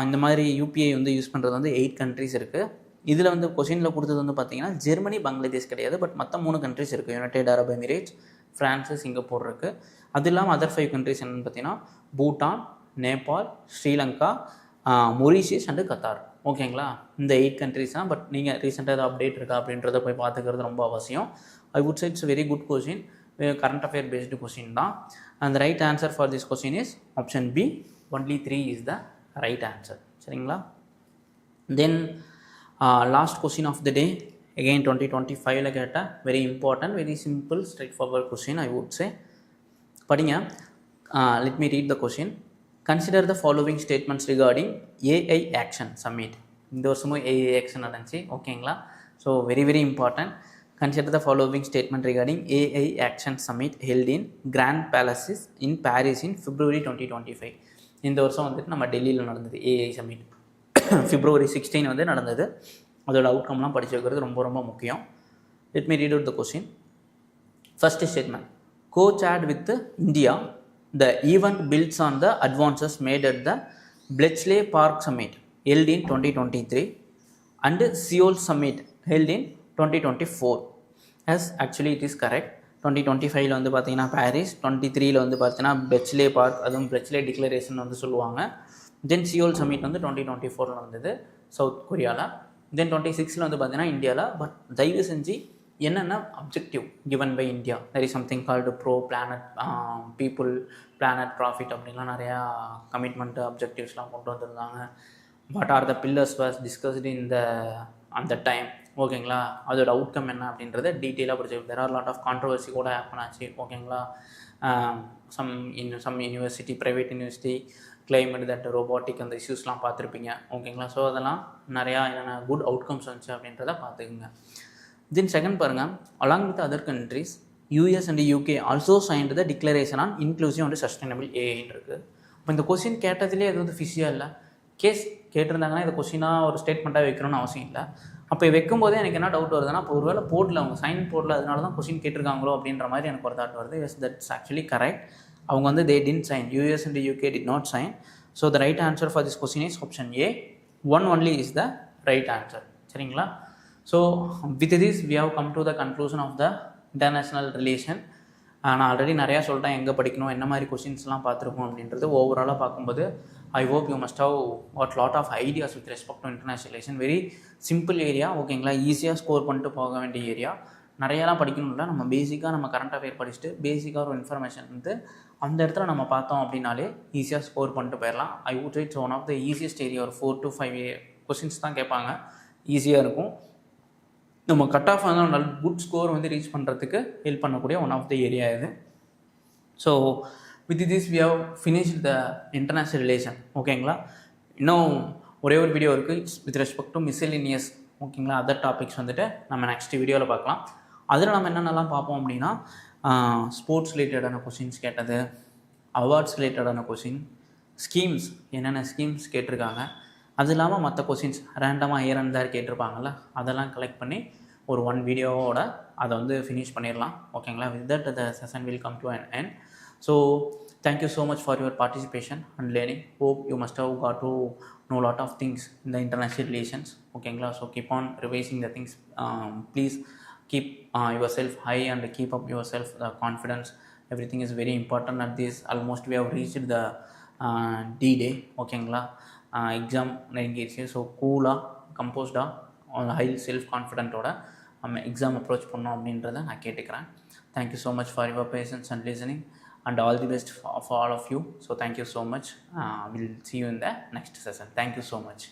இந்த மாதிரி யூபிஐ வந்து யூஸ் பண்ணுறது வந்து 8 கண்ட்ரிஸ் இருக்குது. இதில் வந்து கொஷினில் கொடுத்தது வந்து பார்த்திங்கன்னா ஜெர்மனி, பங்களாதேஷ் கிடையாது, பட் மற்ற 3 கண்ட்ரிஸ் இருக்குது. United Arab Emirates, France, Singapore இருக்குது. அது இல்லாமல் அதர் 5 கண்ட்ரிஸ் என்னென்னு பார்த்தீங்கன்னா Bhutan, Nepal, Sri Lanka, Mauritius and Qatar. ஓகேங்களா? இந்த 8 கண்ட்ரிஸ் தான். பட் நீங்கள் ரீசெண்டாக ஏதாவது அப்டேட் இருக்கா அப்படின்றத போய் பார்த்துக்கிறது ரொம்ப அவசியம். I would say it's very good question, current affair based question தான். And right answer for this question is option B, only 3 is the right answer. சரிங்களா? Then last question of the day, again 2025ல கேட்ட very important, very simple, straightforward question I would say. படிங்க. Let me read the question. Consider the following statements regarding AI action summit. இந்த வருஷமும் AI action நடந்துச்சு. ஓகேங்களா? So very very important. Consider the following statement regarding AI Action Summit held in Grand Palaces in Paris in February 2025. இந்த வருஷம் வந்துட்டு நம்ம டெல்லியில் நடந்தது AI சம்மிட். February 16 வந்து நடந்தது. அதோட அவுட்கம்லாம் படித்து வைக்கிறது ரொம்ப ரொம்ப முக்கியம். Let me read out the question. First statement. Co-chaired with India, the event builds on the advances made at the Bletchley Park Summit held in 2023 and Seoul Summit held in 2024. Yes, actually it is correct. 2025ல வந்து பார்த்தீங்கன்னா Paris, 23ல வந்து பார்த்தீங்கன்னா பெச்லே park, அதுவும் பெச்லே declaration வந்து சொல்லுவாங்க. தென் Seoul submit வந்து 2024ல நடந்தது south கொரியாவில். தென் 26ல வந்து பார்த்தீங்கன்னா இந்தியாவில். பட் தயவு செஞ்சு என்னென்ன objective given by India, there is something called pro planet people planet profit அப்படின்லாம் நிறையா கமிட்மெண்ட் அப்ஜெக்டிவ்ஸ்லாம் கொண்டு வந்திருந்தாங்க. What are the pillars was discussed in the அந்த டைம். ஓகேங்களா? அதோட அவுட்கம் என்ன அப்படின்றத டீட்டெயிலாக படிச்சு. There are lot of controversy கூட ஹேப்பன் ஆச்சு. ஓகேங்களா? Some university, private university climate that robotic அந்த இஷ்யூஸ்லாம் பார்த்துருப்பீங்க. ஓகேங்களா? ஸோ அதெல்லாம் நிறையா என்னென்ன குட் அவுட்கம்ஸ் வந்துச்சு அப்படின்றத பார்த்துக்குங்க. தென் செகண்ட் பாருங்கள், along with other countries US and UK also signed the declaration on inclusive and sustainable ஏஐன்னு இருக்குது. இப்போ இந்த கொஸ்டின் கேட்டதுலேயே அது வந்து ஃபிஸியாக இல்லை. கேஸ் கேட்டிருந்தாங்கன்னா இந்த கொஸ்டினாக ஒரு ஸ்டேட்மெண்ட்டாக வைக்கணும்னு அவசியம் இல்லை. அப்போ வைக்கும்போதே எனக்கு என்ன டவுட் வருதுன்னா, இப்போ ஒரு வேளை போர்டில் அவங்க சைன் போர்டில் அதனால தான் கொஸ்டின் கேட்டிருக்காங்களோ அப்படின்ற மாதிரி எனக்கு ஒரு தாட் வருது. Yes, that's actually correct. அவங்க வந்து they did sign, US and UK did not sign. So the right answer for this question is option A, 1 only is the right answer. சரிங்களா? So with this we have come to the conclusion of the international relation. நான் already நிறையா சொல்லிட்டேன் எங்கே படிக்கணும், என்ன மாதிரி கொஸ்டின்ஸ்லாம் பார்த்துருக்கோம் அப்படின்றது. ஓவராலாக பார்க்கும்போது I hope you must have got lot of ideas with respect to international relation. Very simple area. ஓகேங்களா? ஈஸியாக ஸ்கோர் பண்ணிட்டு போக வேண்டிய ஏரியா. நிறையலாம் படிக்கணும்ல, நம்ம பேசிக்காக நம்ம கரண்ட் அஃபேர் படிச்சுட்டு பேசிக்காக ஒரு இன்ஃபர்மேஷன் வந்து அந்த இடத்துல நம்ம பார்த்தோம் அப்படின்னாலே ஈஸியாக ஸ்கோர் பண்ணிட்டு போயிடலாம். I would it's one of the easiest area. ஒரு 4 to 5 கொஸ்டின்ஸ் தான் கேட்பாங்க, ஈஸியாக இருக்கும். நம்ம கட் ஆஃப் ஆனால் நல்ல குட் ஸ்கோர் வந்து ரீச் பண்ணுறதுக்கு ஹெல்ப் பண்ணக்கூடிய ஒன் ஆஃப் த ஏரியா இது. So with this we have finished the international relation. ஓகேங்களா? இன்னும் ஒரே ஒரு வீடியோ இருக்குது வித் ரெஸ்பெக்ட் டு மிஸ்செலினியஸ். ஓகேங்களா? அதர் டாபிக்ஸ் வந்துட்டு நம்ம நெக்ஸ்ட் வீடியோவில் பார்க்கலாம். அதில் நம்ம என்னென்னலாம் பார்ப்போம் அப்படின்னா, ஸ்போர்ட்ஸ் ரிலேட்டடான கொஷின்ஸ் கேட்டது, அவார்ட்ஸ் ரிலேட்டடான கொஷின், ஸ்கீம்ஸ் என்னென்ன ஸ்கீம்ஸ் கேட்டிருக்காங்க, அது இல்லாமல் மற்ற கொஷின்ஸ் ரேண்டமாக ஹியர் அண்ட் தேர் கேட்டிருப்பாங்கள்ல, அதெல்லாம் கலெக்ட் பண்ணி ஒரு 1 வீடியோவோட அதை வந்து ஃபினிஷ் பண்ணிடலாம். ஓகேங்களா? With that the session will come to an end. So thank you so much for your participation and learning. Hope you must have got to know lot of things in the international relations. ஓகேங்களா? So keep on revising the things. Please keep yourself high and keep up yourself the confidence. Everything is very important at this. Almost we have reached the D-day. ஓகேங்களா? Exam நெருங்கிடுச்சு. So கூலாக கம்போஸ்டாக high self கான்ஃபிடென்ட்டோட நம்ம exam approach பண்ணோம் அப்படின்றத நான் கேட்டுக்கிறேன். Thank you so much for your patience and listening and all the best for all of you. So thank you so much. We'll see you in the next session. Thank you so much.